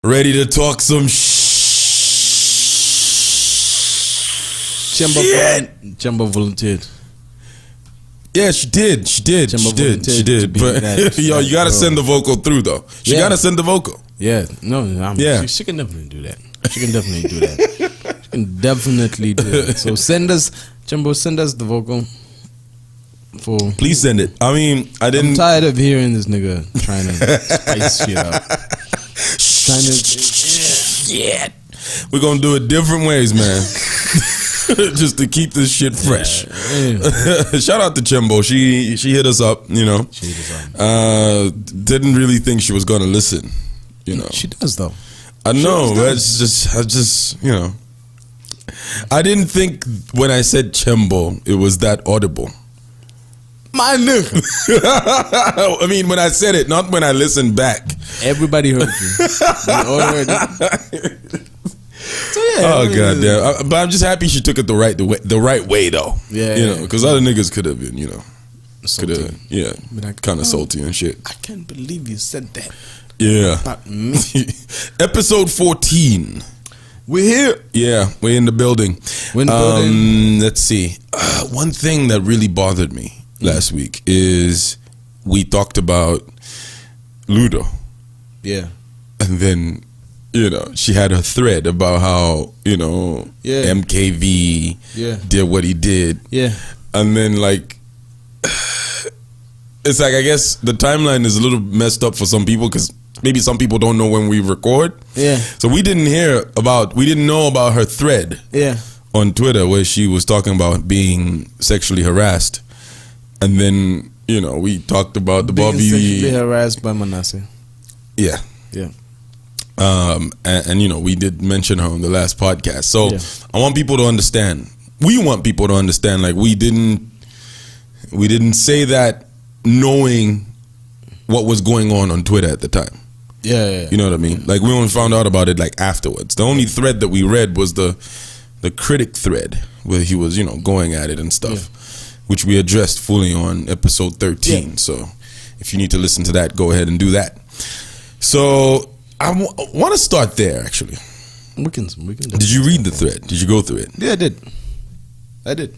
ready to talk some Chimba volunteered. Yeah, she did. She did. But yo, you gotta send the vocal through though. She gotta send the vocal. Yeah, she can definitely do that. She can definitely do that. So send us, Chimbo, send us the vocal. Please send it. I mean, I'm tired of hearing this nigga trying to spice shit up. Shit. We're gonna do it different ways, man. Just to keep this shit fresh. Yeah. Shout out to Chimbo. She hit us up, you know. She hit us up. Didn't really think she was gonna listen, you know. She does though. I know. I just you know. I didn't think when I said Chimbo it was that audible. My nigga. I mean, when I said it, not when I listened back. Everybody heard you. We all heard it. So yeah. Oh goddamn! But I'm just happy she took it the right way though. Yeah. You know, because other niggas could have been, you know, kind of salty and shit. I can't believe you said that. Yeah. About me. Episode 14. We're here. Yeah, we're in the building. Let's see. One thing that really bothered me last week is we talked about Ludo. Yeah. And then, you know, she had a thread about how, you know, MKV did what he did. Yeah. And then, like, it's like, I guess the timeline is a little messed up for some people because maybe some people don't know when we record. Yeah. So we didn't know about her thread on Twitter where she was talking about being sexually harassed. And then, you know, we talked about the Bobby. Sexually harassed by Manasseh. Yeah. Yeah. And you know, we did mention her on the last podcast. So I want people to understand. We want people to understand, like, we didn't say that knowing what was going on Twitter at the time. Yeah. You know what I mean? Like, we only found out about it like afterwards. The only thread that we read was the critic thread where he was, you know, going at it and stuff, which we addressed fully on episode 13. Yeah. So if you need to listen to that, go ahead and do that. So I want to start there, actually. We can. Did you read the thread? Did you go through it? Yeah, I did.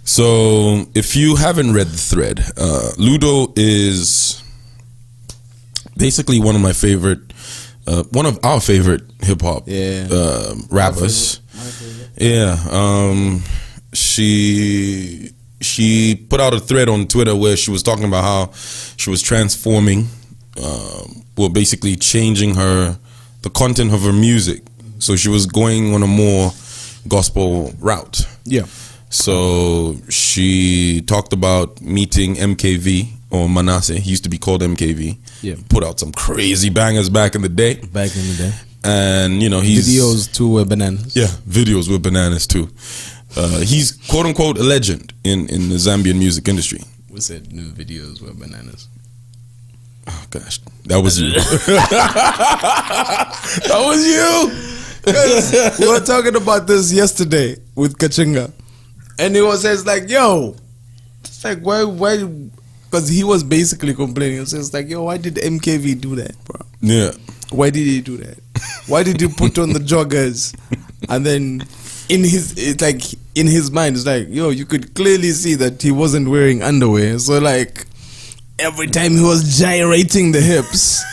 So if you haven't read the thread, Ludo is basically one of our favorite hip hop rappers. My favorite. Yeah. She put out a thread on Twitter where she was talking about how she was transforming, basically changing the content of her music. So she was going on a more gospel route. Yeah. So she talked about meeting MKV or Manasseh. He used to be called MKV. Yeah. Put out some crazy bangers back in the day. And, you know, videos too were bananas. Yeah, videos were bananas too. He's quote unquote a legend in the Zambian music industry. We said new videos were bananas. Oh gosh, that was you. That was you. We were talking about this yesterday with Kashimba, and he was says like, "Yo, it's like why?" Because he was basically complaining. So it's like, "Yo, why did MKV do that, bro? Yeah, why did he do that? Why did you put on the joggers?" And then in his mind, it's like, "Yo, you could clearly see that he wasn't wearing underwear." So like, every time he was gyrating the hips,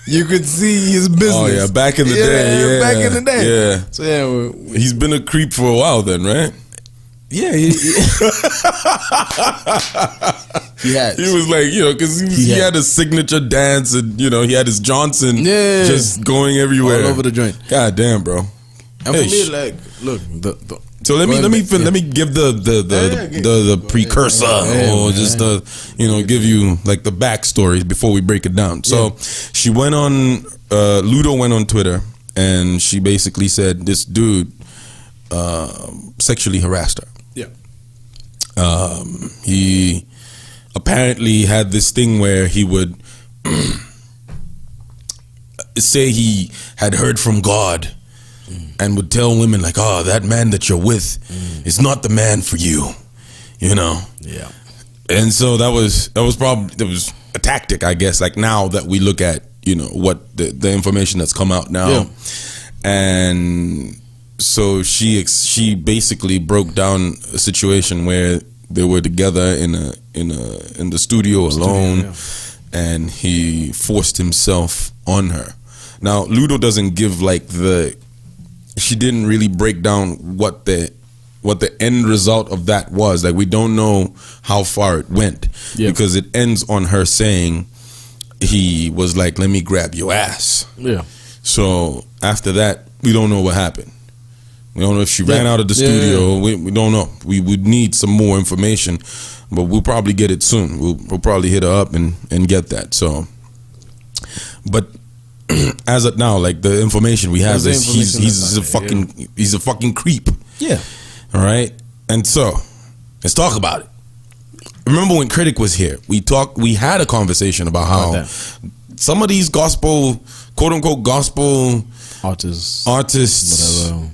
you could see his business. Oh yeah, back in the day. Yeah, back in the day. Yeah. So yeah, he's been a creep for a while then, right? Yeah, he has. He was like, you know, because he had a signature dance, and you know, he had his Johnson just going everywhere, all over the joint. God damn, bro. And for me, like, look, so let me give the precursor, or just you know, give you like the backstory before we break it down. So she went on, Ludo went on Twitter, and she basically said this dude sexually harassed her. Yeah. He apparently had this thing where he would say he had heard from God. And would tell women like, "Oh, that man that you're with is not the man for you," you know. Yeah. And so that was a tactic, I guess. Like now that we look at, what the information that's come out now. Yeah. And so she basically broke down a situation where they were together in the studio alone, yeah. and he forced himself on her. Now Ludo doesn't give she didn't really break down what the end result of that was. Like, we don't know how far it went, because it ends on her saying he was like, "Let me grab your ass." Yeah. So after that, we don't know what happened. We don't know if she ran out of the studio. Yeah. We don't know. We would need some more information, but we'll probably get it soon. We'll probably hit her up and get that. So, but as of now, like, the information we have is he's a fucking creep. Yeah. All right. And so let's talk about it. Remember when Critic was here? We had a conversation about how some of these gospel, quote unquote gospel artists, whatever,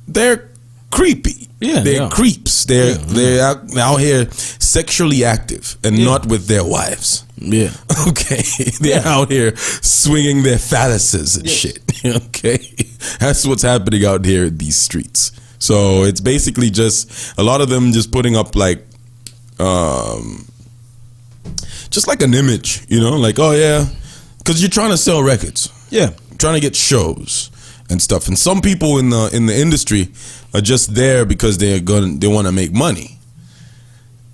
they're creepy. Yeah, they're creeps. They're out here sexually active and not with their wives. Yeah. Okay. They're out here swinging their phalluses and shit. Okay. That's what's happening out here in these streets. So it's basically just a lot of them just putting up like just like an image, like, oh yeah, because you're trying to sell records. Yeah. Trying to get shows and stuff. And some people in the industry are just there because they want to make money.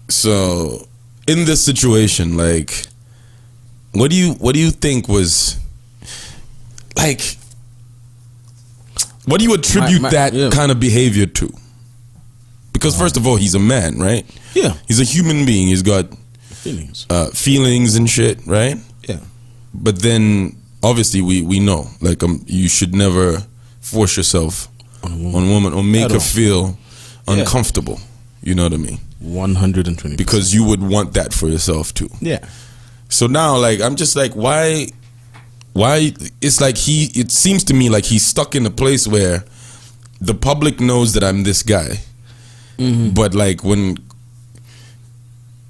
So in this situation, like, what do you think was, like, what do you attribute that kind of behavior to? Because first of all, he's a man, right? Yeah. He's a human being. He's got feelings and shit, right? Yeah. But then obviously we know, like, you should never force yourself on a woman or make her feel uncomfortable. You know what I mean? 120%. Because you would want that for yourself too. Yeah. So now, like, I'm just like, why it's like it seems to me like he's stuck in a place where the public knows that I'm this guy. Mm-hmm. But like when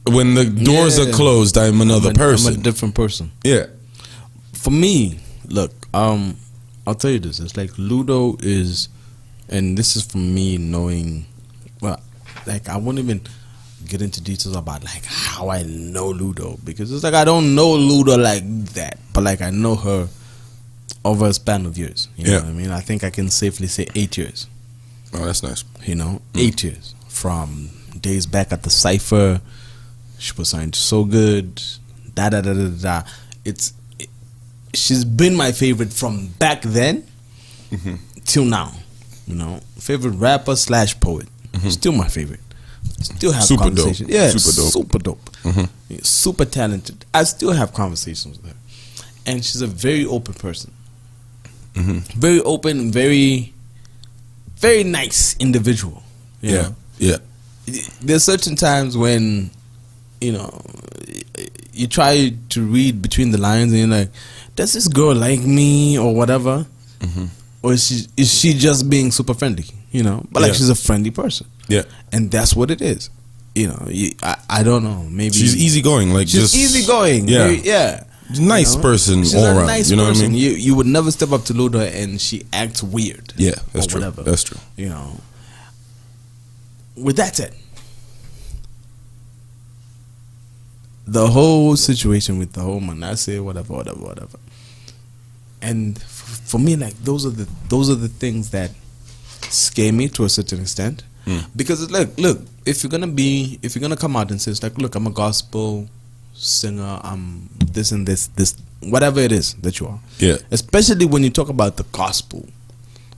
the doors are closed, I'm another person. I'm a different person. Yeah. For me, look, I'll tell you this. It's like Ludo is, and this is from me knowing, well, like, I won't even get into details about like how I know Ludo, because it's like I don't know Ludo like that, but like I know her over a span of years. You know what I mean? I think I can safely say 8 years. Oh, that's nice. 8 years. From days back at the Cypher, she was signed to So Good, she's been my favorite from back then till now. Favorite rapper / poet. Still my favorite. Still have super conversations. Dope. Yeah, super dope. Super talented. I still have conversations with her, and she's a very open person. Very open, very, very nice individual. You know? Yeah. There's certain times when, you try to read between the lines, and you're like, does this girl like me or whatever? Or is she just being super friendly? But like, she's a friendly person. Yeah. And that's what it is. I don't know. Maybe she's easygoing. Like, she's easygoing. Yeah. Yeah. Nice person she's all around. Nice what I mean? You would never step up to Ludo and she acts weird. Yeah, that's true. Whatever. That's true. With that said, the whole situation with the whole Manasseh, whatever. And for me, like, those are the things that scare me to a certain extent. Because it's like, look, if you're gonna come out and say, it's like, look, I'm a gospel singer, I'm this and this, whatever it is that you are. Yeah. Especially when you talk about the gospel.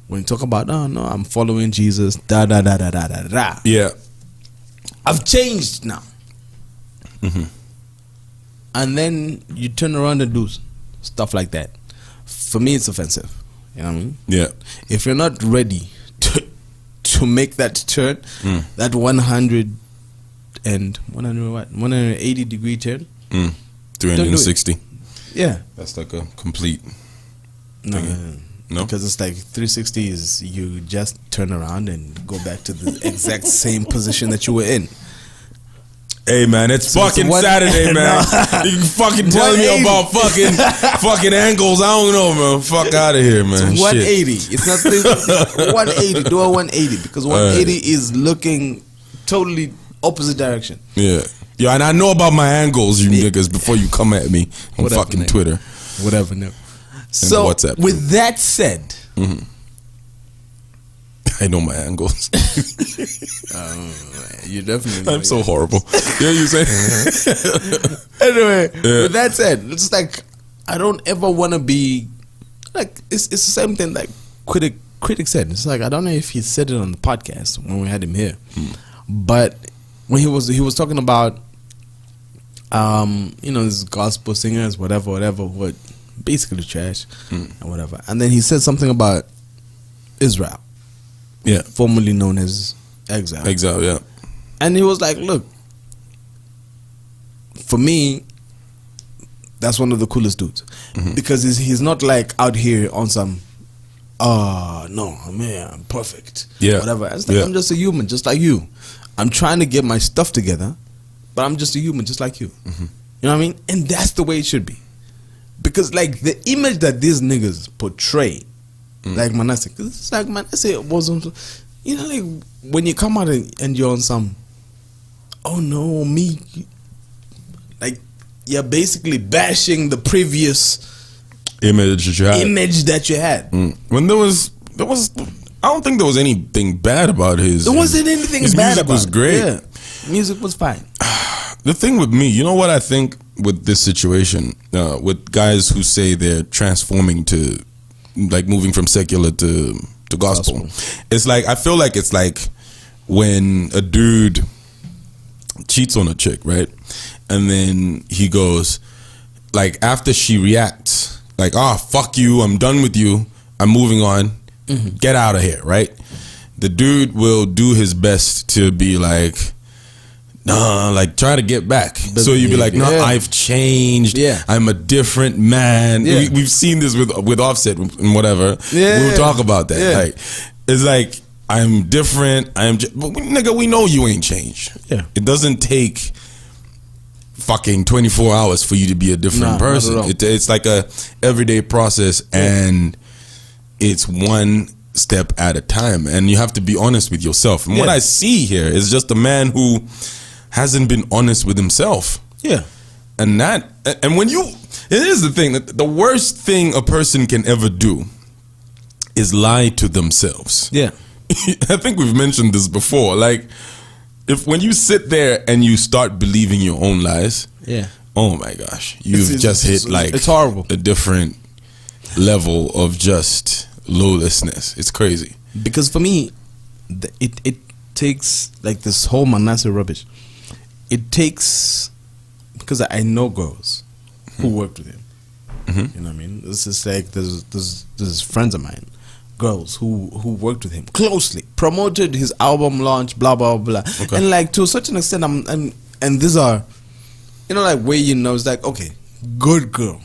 When you talk about, oh no, I'm following Jesus, Yeah. I've changed now. And then you turn around and do stuff like that. For me, it's offensive. You know what I mean? Yeah. If you're not ready to make that turn, that 180 degree turn, 360. Yeah. That's like a complete. No, because it's like 360 is you just turn around and go back to the exact same position that you were in. Hey man, it's fucking Saturday, man. You can fucking tell me about fucking angles. I don't know, man. Fuck out of here, man. It's 180. It's not 180. Do a 180 because 180 is looking totally opposite direction. Yeah. Yeah, and I know about my angles, you niggas, before you come at me on fucking nigga. Twitter. Whatever, no. So, WhatsApp. with that said, I know my angles. you definitely. I'm so horrible. Yeah, you say. Anyway, with that said, it's just like I don't ever want to be like it's the same thing like critic said. It's like I don't know if he said it on the podcast when we had him here, but when he was talking about these gospel singers, whatever, what basically trash and whatever, and then he said something about Israel. Yeah, formerly known as Exile. Exile, yeah. And he was like, look, for me, that's one of the coolest dudes. Because he's not like out here on some, no, man, I'm perfect. Yeah. Whatever. It's like, I'm just a human, just like you. I'm trying to get my stuff together, but I'm just a human, just like you. You know what I mean? And that's the way it should be. Because, like, the image that these niggas portray, like Manasseh, because it's like Manasseh was on, like when you come out and you're on some, oh no, me, like you're basically bashing the previous image that you had. When there was, I don't think there was anything bad about his. There wasn't anything his bad music about was it. great. Yeah, music was fine. The thing with me, you know what I think with this situation, with guys who say they're transforming to, like moving from secular to gospel. It's like, I feel like it's like when a dude cheats on a chick, right? And then he goes, like, after she reacts, like, fuck you, I'm done with you, I'm moving on, get out of here, right? The dude will do his best to be like, nah, like try to get back. So you'd be like, no, I've changed. Yeah. I'm a different man. Yeah. We've seen this with Offset and whatever. Yeah. We'll talk about that. Yeah. Like, it's like, I'm different. Nigga, we know you ain't changed. Yeah. It doesn't take fucking 24 hours for you to be a different person. It's like a everyday process, and it's one step at a time, and you have to be honest with yourself. And what I see here is just a man who hasn't been honest with himself. Yeah. And when it is the thing that the worst thing a person can ever do is lie to themselves. Yeah. I think we've mentioned this before. Like, when you sit there and you start believing your own lies, oh my gosh, you've just hit like it's horrible. A different level of just lawlessness. It's crazy. Because for me, it takes like this whole Manasseh rubbish. It takes, because I know girls who worked with him. You know what I mean? This is like there's friends of mine, girls who worked with him closely, promoted his album launch, blah blah blah. Okay. And like to a certain extent, and these are, like where it's like, okay, good girl,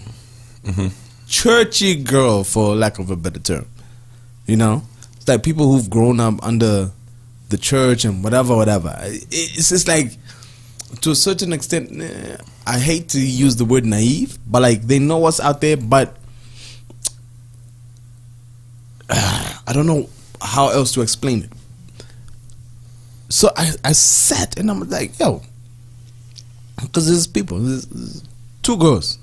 churchy girl, for lack of a better term. It's like people who've grown up under the church and whatever. It's just like, to a certain extent, I hate to use the word naive, but like they know what's out there, but I don't know how else to explain it. So I sat and I'm like, yo, because there's people, there's two girls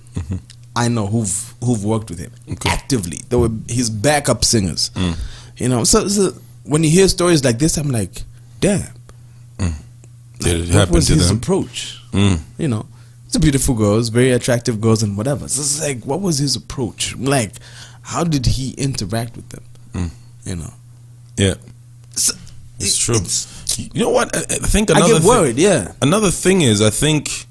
I know who've worked with him actively. They were his backup singers. So when you hear stories like this, I'm like, damn. Did it what happen was to his them? approach? It's a beautiful girls, very attractive girls and whatever. So it's like, what was his approach? Like, how did he interact with them? Yeah. So, it's true. You know what? I think another I get worried, Another thing is, I think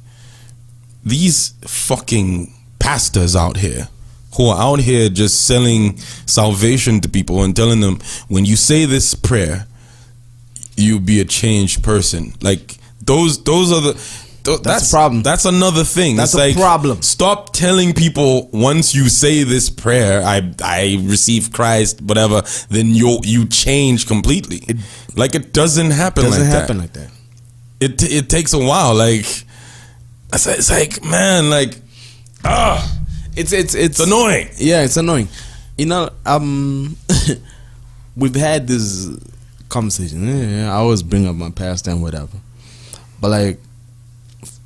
these fucking pastors out here who are out here just selling salvation to people and telling them, when you say this prayer, you'll be a changed person. Like, those are that's a problem. That's another thing. That's it's a like, problem. Stop telling people once you say this prayer, I receive Christ, whatever, then you change completely. It doesn't happen like that. Doesn't happen like that. it takes a while. Like it's like, man, like it's annoying. Yeah, it's annoying. You know, we've had this conversation. Yeah, I always bring up my past and whatever. But like,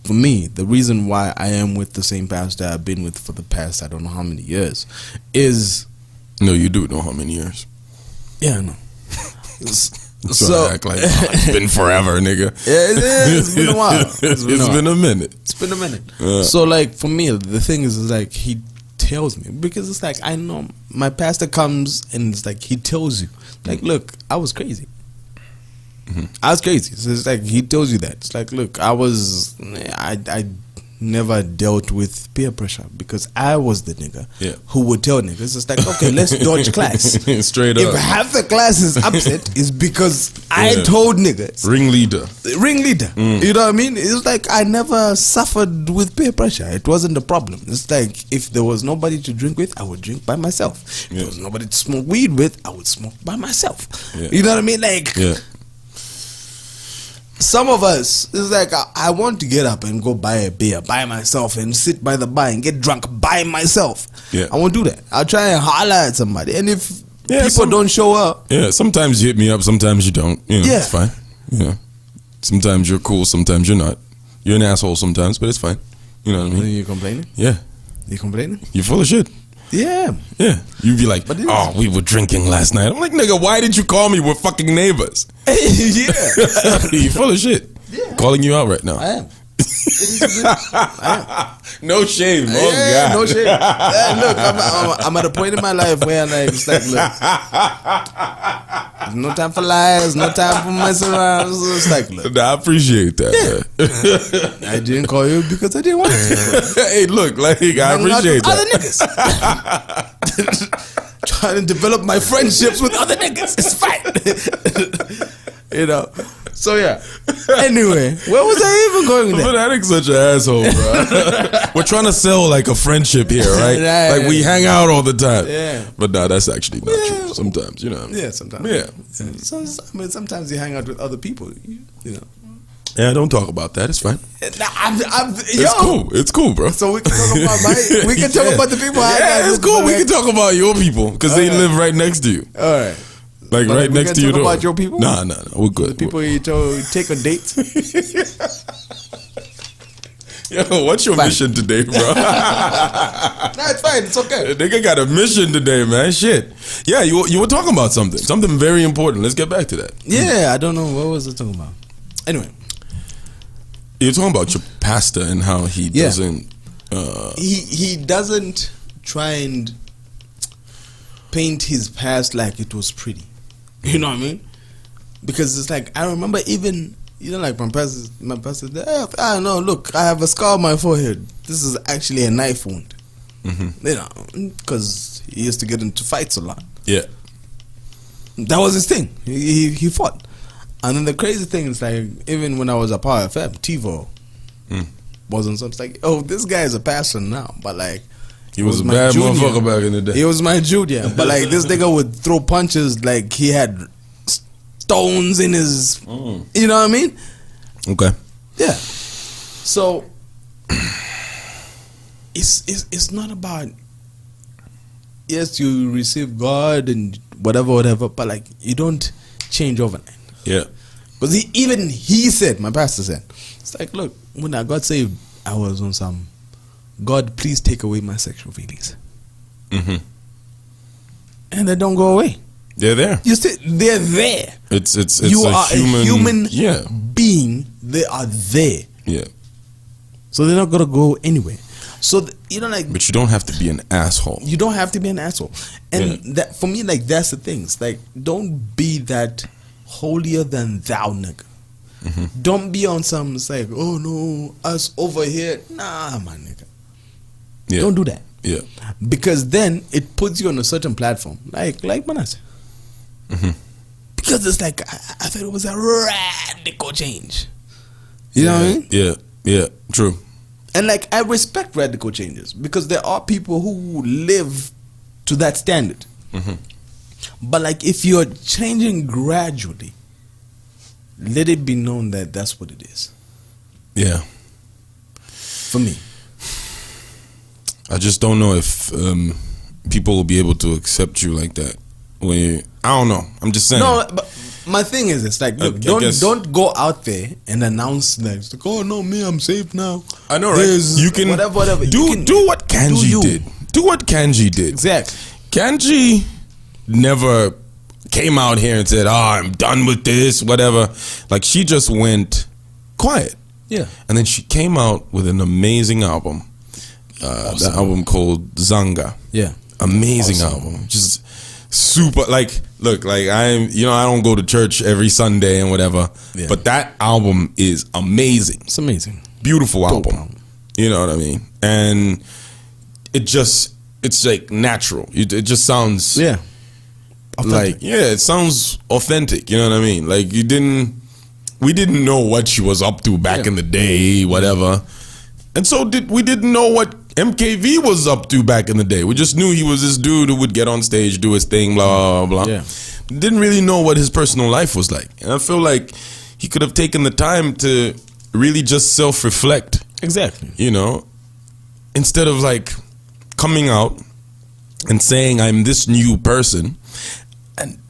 for me, the reason why I am with the same pastor I've been with for the past I don't know how many years is... No, you do know how many years. Yeah, I know. So act like it's been forever, nigga. Yeah, it's been a while. It's been a minute. It's been a minute. So like, for me, the thing is like, he tells me, because it's like, I know my pastor comes and it's like, he tells you, like, look, I was crazy. I was crazy. So it's like, he tells you that. It's like, look, I never dealt with peer pressure because I was the nigga who would tell niggas. It's like, okay, let's dodge class. Straight up. If half the class is upset, it's because I told niggas. Ringleader. You know what I mean? It's like, I never suffered with peer pressure. It wasn't the problem. It's like, if there was nobody to drink with, I would drink by myself. If there was nobody to smoke weed with, I would smoke by myself. You know what I mean? Like, some of us, it's like, I want to get up and go buy a beer by myself and sit by the bar and get drunk by myself. I won't do that. I'll try and holler at somebody. And if people don't show up. Sometimes you hit me up, sometimes you don't. You know, it's fine. Sometimes you're cool, sometimes you're not. You're an asshole sometimes, but it's fine. You know what I mean? You complaining? Yeah. You complaining? You're full of shit. Yeah. You'd be like, oh, we were drinking last night. I'm like, nigga, why did you call me? We're fucking neighbors. You're full of shit. Calling you out right now. I am. No shame. God. No shame. Look, I'm at a point in my life where I'm like, it's like, look, there's no time for lies, no time for messing around. So it's like, look, I appreciate that. I didn't call you because I didn't want to. Hey, look, like, I appreciate that. Other niggas. Trying to develop my friendships with other niggas. It's fine. You know. So yeah. Anyway, where was I even going with that? Fanatic's such an asshole, bro. We're trying to sell like a friendship here, right? Like we hang out all the time. But no, that's actually not true. Sometimes, you know. Sometimes. Sometimes you hang out with other people. You know. Yeah, don't talk about that. It's fine. It's cool. It's cool, bro. So we can talk about we can talk about the people. It's cool. We can talk about your people because they live right next to you. All right. Like right next to you. Talk about your people? Nah. We're good. The people you take a date. Yo, what's your mission today, bro? No, it's fine. It's okay. Nigga got a mission today, man. Shit. Yeah, you were talking about something very important. Let's get back to that. Yeah, I don't know what was I talking about. Anyway, you're talking about your pastor and how he doesn't. He doesn't try and paint his past like it was pretty. You know what I mean? Because it's like, I remember even, you know, like my pastor said, I don't know, look, I have a scar on my forehead. This is actually a knife wound. You know, because he used to get into fights a lot. Yeah. That was his thing. He fought. And then the crazy thing is, like, even when I was at Power FM, TiVo wasn't something like, oh, this guy is a pastor now, but like, he was a bad motherfucker back in the day. He was my junior, but like, this nigga would throw punches like he had stones in his, you know what I mean? Okay. Yeah. So it's not about, yes, you receive God and whatever, but like, you don't change overnight. Yeah. Because he said, my pastor said, it's like, look, when I got saved, I was on some, God, please take away my sexual feelings. And they don't go away. They're there. They're there. It's you a are human, a human being. They are there. Yeah. So they're not gonna go anywhere. So you know, like. But you don't have to be an asshole. You don't have to be an asshole. And that, for me, like, that's the thing. It's like, don't be that holier than thou nigga. Don't be on some, it's like, oh no, us over here. Nah, my nigga. Yeah. Don't do that. Yeah. Because then it puts you on a certain platform. Like Manasseh. Because it's like, I thought it was a radical change. You know what I mean? Yeah, true. And like, I respect radical changes because there are people who live to that standard. But like, if you're changing gradually, let it be known that that's what it is. Yeah. For me. I just don't know if people will be able to accept you like that. I don't know. I'm just saying. No, but my thing is, it's like, look, don't go out there and announce that. It's like, oh no, me, I'm safe now. I know, right? You can whatever. Do what Kanji did. Do what Kanji did. Exactly. Kanji never came out here and said, "Oh, I'm done with this," whatever. Like, she just went quiet. Yeah. And then she came out with an amazing album. The album called Zanga. Yeah. Amazing album. Just super, like, look, like, I don't go to church every Sunday and whatever, but that album is amazing. It's amazing. Beautiful album. You know what I mean? And it's like natural. It just sounds authentic. It sounds authentic. You know what I mean? Like, we didn't know what she was up to back in the day, whatever. And so we didn't know what MKV was up to back in the day. We just knew he was this dude who would get on stage, do his thing, blah, blah, blah. Yeah. Didn't really know what his personal life was like. And I feel like he could have taken the time to really just self-reflect. Exactly. You know? Instead of like coming out and saying, I'm this new person.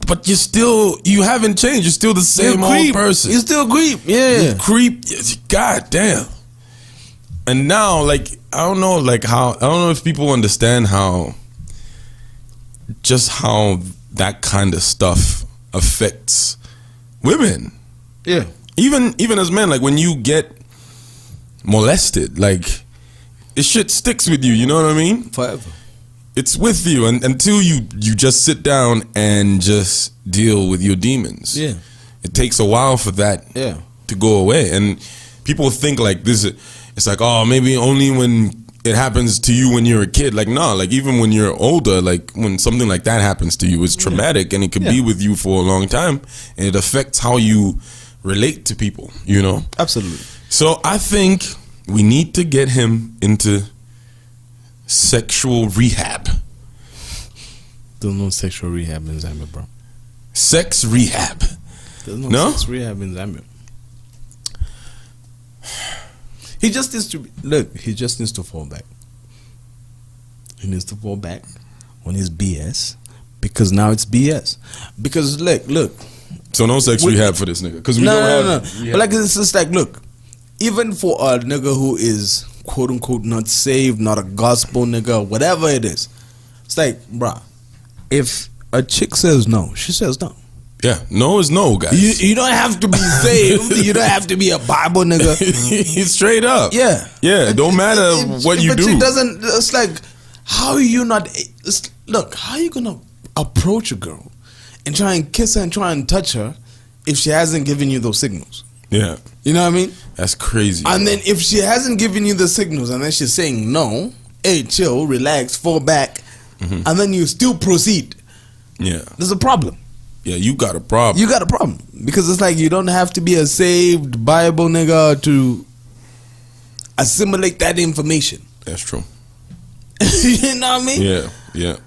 But you haven't changed. You're still the same old person. You're still creep. Yeah. You creep. God damn. And now, like, I don't know if people understand how that kind of stuff affects women. Yeah. Even as men, like, when you get molested, like, this shit sticks with you, you know what I mean? Forever. It's with you until you just sit down and just deal with your demons. Yeah. It takes a while for that to go away. And people think like this, it's like, oh, maybe only when it happens to you when you're a kid. Like, no, like, even when you're older, like, when something like that happens to you, it's traumatic and it could be with you for a long time. And it affects how you relate to people, you know? Absolutely. So I think we need to get him into sexual rehab. There's no sexual rehab in Zambia, bro. Sex rehab. There's no sex rehab in Zambia. He just needs to fall back. He needs to fall back on his BS, because now it's BS. Because look. So no sex rehab for this nigga, because we don't have. But like, it's just like, look, even for a nigga who is quote unquote not saved, not a gospel nigga, whatever it is, it's like, bruh, if a chick says no, she says no. Yeah, no is no, guys. You don't have to be saved. You don't have to be a Bible nigga. Straight up. Yeah. Yeah, it don't matter what you do. But she doesn't, it's like, how are you not, look, how are you going to approach a girl and try and kiss her and try and touch her if she hasn't given you those signals? Yeah. You know what I mean? That's crazy. And then if she hasn't given you the signals and then she's saying no, hey, chill, relax, fall back, and then you still proceed. Yeah. There's a problem. Yeah, you got a problem. You got a problem. Because it's like, you don't have to be a saved Bible nigga to assimilate that information. That's true. You know what I mean? Yeah, yeah.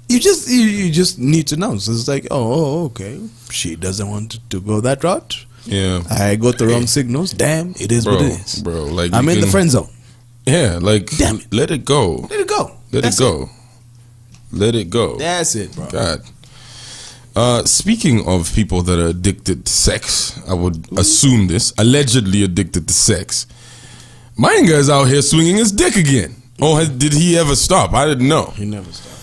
You just need to know. So it's like, oh, okay. She doesn't want to go that route. Yeah. I got the wrong signals. Damn, it is what it is. Bro, like, I'm in the friend zone. Yeah, like, damn it. Let it go. Let it go. Let it go. Let it go. That's it, bro. God. Speaking of people that are addicted to sex, I would assume this, allegedly addicted to sex, my guy's out here swinging his dick again. Oh, did he ever stop? I didn't know. He never stopped.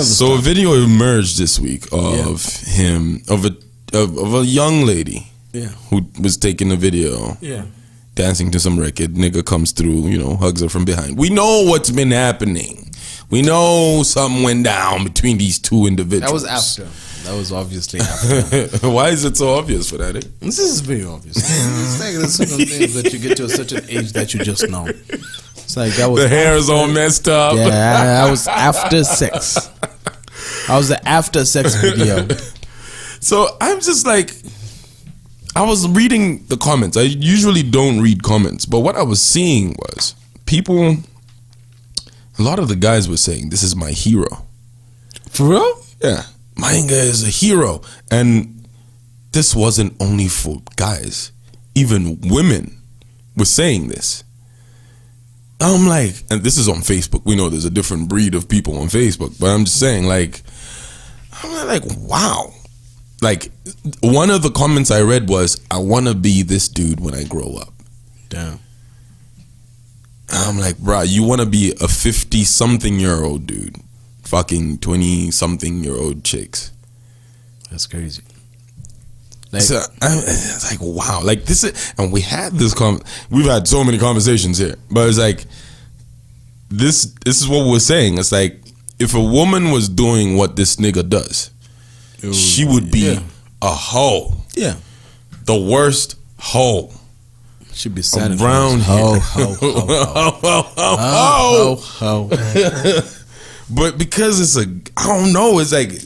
So a video emerged this week of him, of a young lady who was taking a video, dancing to some record. Nigga comes through, hugs her from behind. We know what's been happening. We know something went down between these two individuals. That was after. That was obviously after. Why is it so obvious for that? This is very obvious. It's like there's certain things that you get to a certain age that you just know. It's like that was the hair is all messed up. Yeah, that was after sex. I was the after sex video. So I'm just like, I was reading the comments. I usually don't read comments, but what I was seeing was people. A lot of the guys were saying, "This is my hero." For real? Yeah, Mainga is a hero, and this wasn't only for guys. Even women were saying this. I'm like, and this is on Facebook. We know there's a different breed of people on Facebook, but I'm just saying, like, I'm like, wow. Like, one of the comments I read was, I want to be this dude when I grow up. Damn. I'm like, bro, you want to be a 50-something-year-old dude fucking 20-something-year-old chicks. That's crazy. Like, So it's like, wow, like this is, and we had this we've had so many conversations here, but it's like this is what we're saying. It's like, if a woman was doing what this nigga does, she would be a hoe. Yeah, the worst hoe. Should be a brown hoe. But because it's I don't know, it's like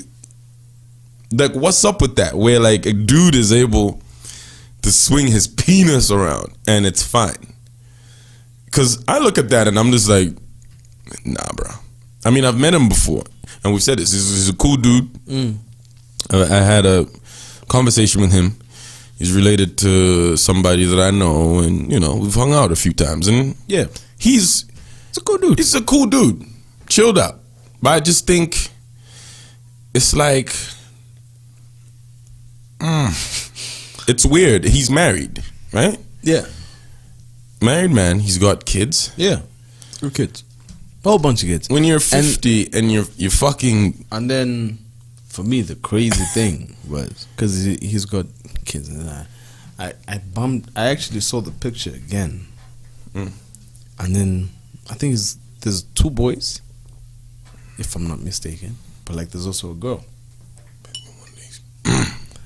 what's up with that? Where like a dude is able to swing his penis around and it's fine. Because I look at that and I'm just like, nah, bro. I mean, I've met him before and we've said this. He's a cool dude. I had a conversation with him. He's related to somebody that I know, and you know, we've hung out a few times. And yeah, he's a cool dude. He's a cool dude, chilled out. But I just think it's like, it's weird. He's married, right? Yeah, married man. He's got kids. Yeah, good kids, a whole bunch of kids. When you're 50 and you're fucking, and then for me the crazy thing was because he's got kids, and I actually saw the picture again, and then I think there's 2 boys, if I'm not mistaken, but like there's also a girl.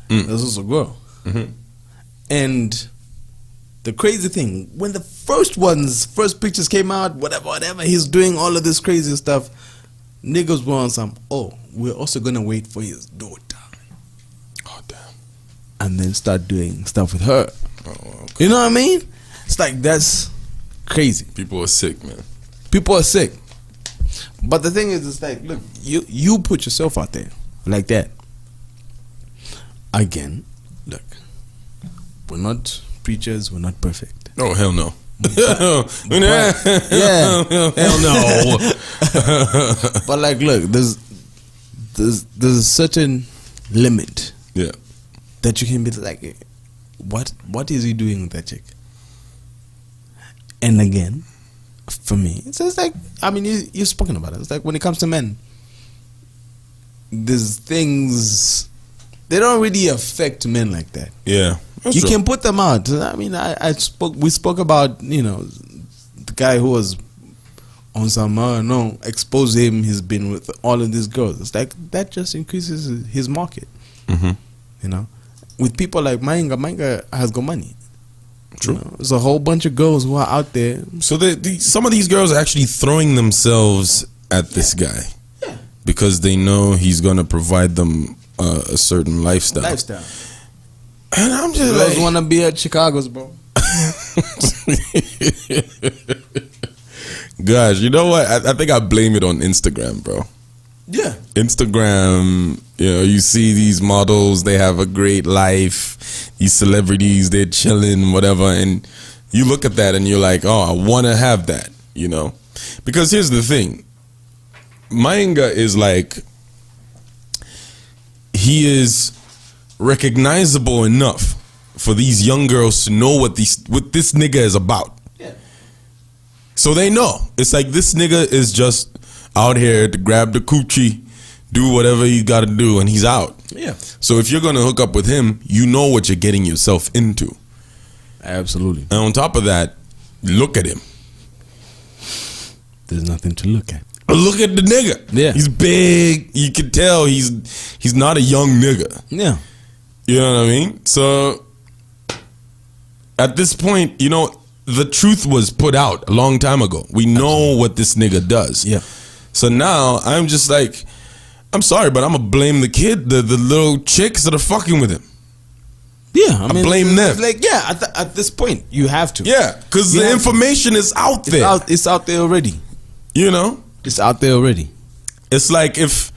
There's also a girl, and the crazy thing, when the first pictures came out, whatever, he's doing all of this crazy stuff. Niggas were on some, we're also gonna wait for his daughter. Oh damn. And then start doing stuff with her. Oh, okay. You know what I mean? It's like, that's crazy. People are sick, man. People are sick. But the thing is, it's like, look, you put yourself out there like that. Again, look, we're not preachers, we're not perfect. Oh, hell no. Hell no. But like, look, there's a certain limit. Yeah. That you can be like, what is he doing with that chick? And again, for me, it's just like, I mean, you've spoken about it. It's like when it comes to men, there's things, they don't really affect men like that. Yeah. You can put them out. I mean, we spoke about, you know, the guy who was on some, expose him, he's been with all of these girls. It's like, that just increases his market. You know, with people like Mainga has got money. True. You know, there's a whole bunch of girls who are out there. So some of these girls are actually throwing themselves at this guy because they know he's gonna provide them a certain lifestyle. And I'm just like, want to be at Chicago's, bro. Gosh, you know what? I think I blame it on Instagram, bro. Yeah. Instagram, you know, you see these models, they have a great life. These celebrities, they're chilling, whatever. And you look at that and you're like, oh, I want to have that, you know? Because here's the thing. Mainga is like, he is recognizable enough for these young girls to know what this nigga is about. Yeah. So they know. It's like, this nigga is just out here to grab the coochie, do whatever he got to do, and he's out. Yeah. So if you're going to hook up with him, you know what you're getting yourself into. Absolutely. And on top of that, look at him. There's nothing to look at. Look at the nigga. Yeah. He's big. You can tell he's not a young nigga. Yeah. You know what I mean? So at this point, you know, the truth was put out a long time ago. We know what this nigga does. Yeah. So now I'm just like, I'm sorry, but I'm gonna blame the kid, the little chicks that are fucking with him. Yeah, I mean, blame them. Like, yeah, at this point, you have to. Yeah, because the information is out there. It's out there already. You know, it's out there already. It's like if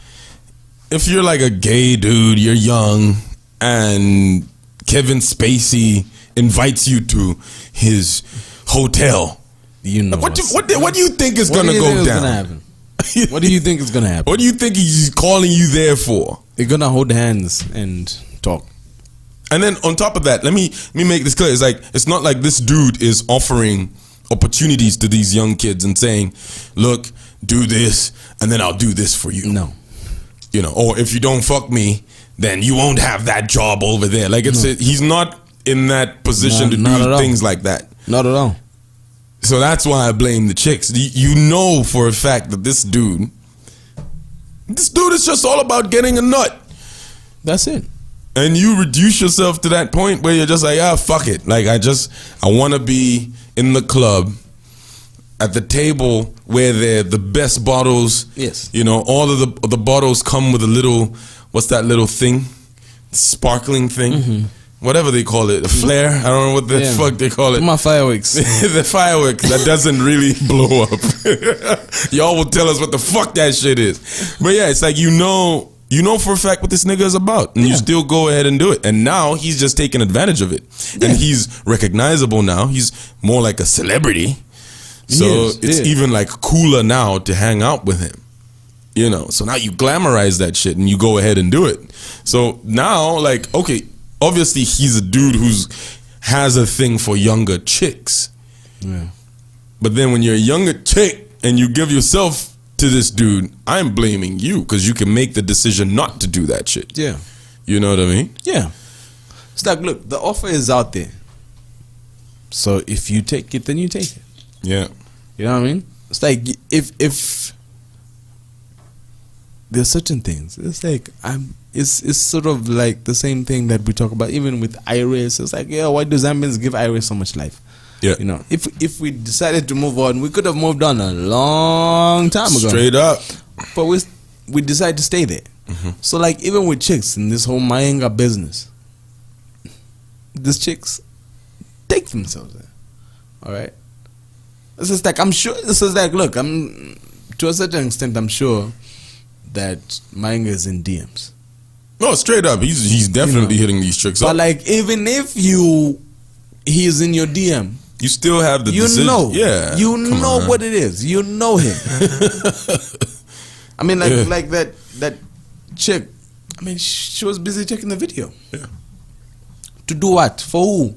you're like a gay dude, you're young, and Kevin Spacey invites you to his hotel. You know What do you think is gonna go down? What do you think is gonna happen? What do you think he's calling you there for? They're gonna hold hands and talk. And then on top of that, let me make this clear. It's like, it's not like this dude is offering opportunities to these young kids and saying, look, do this and then I'll do this for you. No. You know, or if you don't fuck me, then you won't have that job over there. Like he's not in that position to do things like that. Not at all. So that's why I blame the chicks. You know for a fact that this dude is just all about getting a nut. That's it. And you reduce yourself to that point where you're just like, fuck it. Like, I want to be in the club at the table where they're the best bottles. Yes. You know, all of the bottles come with a little, what's that little thing? Sparkling thing. Mm-hmm. Whatever they call it. A flare. I don't know what the fuck they call it. My fireworks. The fireworks. That doesn't really blow up. Y'all will tell us what the fuck that shit is. But yeah, it's like, you know for a fact what this nigga is about, and you still go ahead and do it. And now he's just taking advantage of it, and he's recognizable now. He's more like a celebrity, so it's even like cooler now to hang out with him. You know, so now you glamorize that shit and you go ahead and do it. So now, like, okay, obviously he's a dude has a thing for younger chicks. Yeah. But then when you're a younger chick and you give yourself to this dude, I'm blaming you because you can make the decision not to do that shit. Yeah. You know what I mean? Yeah. It's like, look, the offer is out there. So if you take it, then you take it. Yeah. You know what I mean? It's like, if there's certain things, it's like, it's sort of like the same thing that we talk about even with Iris. It's like, why do Zambians give Iris so much life? Yeah. You know, if we decided to move on, we could have moved on a long time ago. Straight up. But we decided to stay there. Mm-hmm. So like, even with chicks in this whole Mayenga business, these chicks take themselves there. All right. This is like, I'm sure. This is like, look, to a certain extent, I'm sure that Mayenga is in DMs. No, straight up, he's definitely hitting these chicks but up. But like, even if he's in your DM, you still have the decision. You know what it is. You know him. I mean, like that chick. I mean, she was busy checking the video. Yeah. To do what? For who?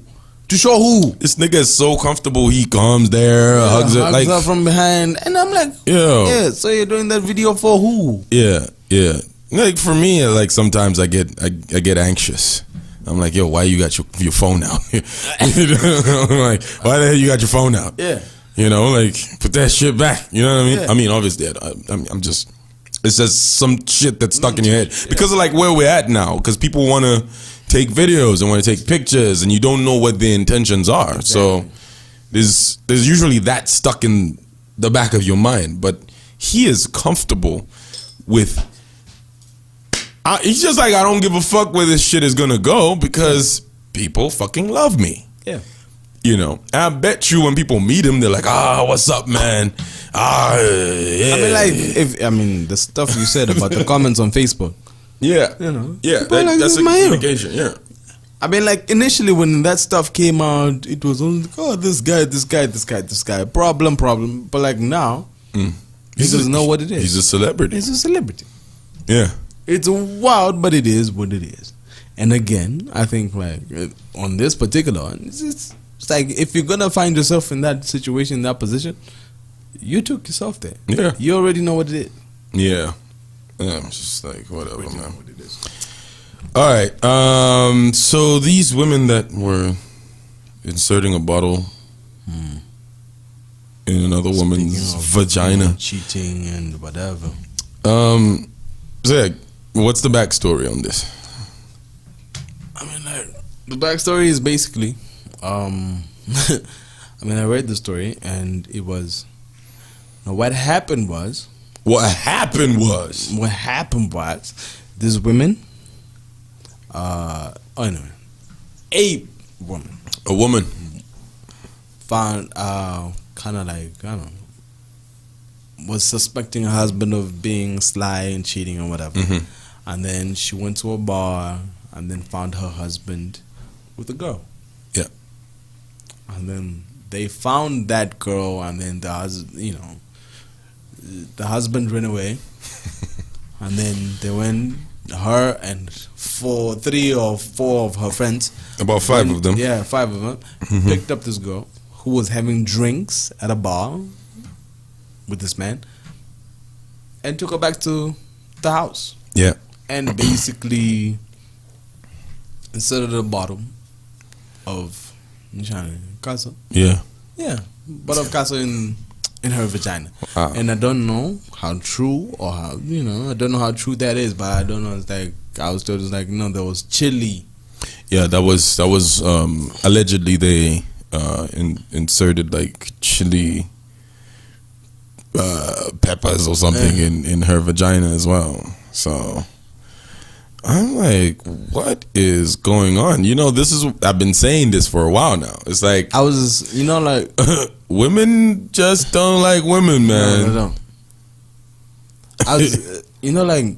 To show who? This nigga is so comfortable. He comes there, hugs her from behind, and I'm like, yeah. So you're doing that video for who? Yeah. Like for me, like sometimes I get anxious. I'm like, yo, why you got your phone out? I'm like, why the hell you got your phone out? Yeah. You know, like, put that shit back. You know what I mean? Yeah. I mean, obviously, I'm just, it's just some shit that's stuck in your head. Because of like where we're at now. Because people want to take videos and want to take pictures and you don't know what their intentions are. Exactly. So there's usually that stuck in the back of your mind. But he is comfortable with... he's just like, I don't give a fuck where this shit is gonna go because people fucking love me. Yeah. You know, I bet you when people meet him, they're like, what's up, man? Yeah. I mean, the stuff you said about the comments on Facebook. Yeah. You know. Yeah, that's a communication, yeah. I mean, like, initially when that stuff came out, it was only like, this guy, problem. But like now, he doesn't know what it is. He's a celebrity. He's a celebrity. Yeah. It's wild, but it is what it is. And again, I think like on this particular one, it's like if you're gonna find yourself in that situation, in that position, you took yourself there. Yeah. You already know what it is. Yeah. I'm just like, whatever, man. What it is. All right. So these women that were inserting a bottle in another woman's vagina, cheating and whatever. Zach, what's the backstory on this? I mean, like, the backstory is basically, I mean, I read the story and it was, what happened was, this women, anyway, a woman found, kind of like, I don't know, was suspecting her husband of being sly and cheating or whatever. Mm-hmm. And then she went to a bar and then found her husband with a girl. Yeah. And then they found that girl, and then the husband ran away. And then they went, her and 3 or 4 of her friends. About 5 of them. Yeah, 5 of them. Picked up this girl who was having drinks at a bar with this man. And took her back to the house. Yeah. And basically inserted a bottom of casa. Yeah. Yeah. Bottle of casa in her vagina. Wow. And I don't know how true or how, I don't know how true that is, but I don't know. It's like, I was told, it's like, no, there was chili. Yeah, that was allegedly they inserted like chili peppers or something in her vagina as well. So I'm like, what is going on? I've been saying this for a while now. It's like I was, like women just don't like women, man. No. I was, like,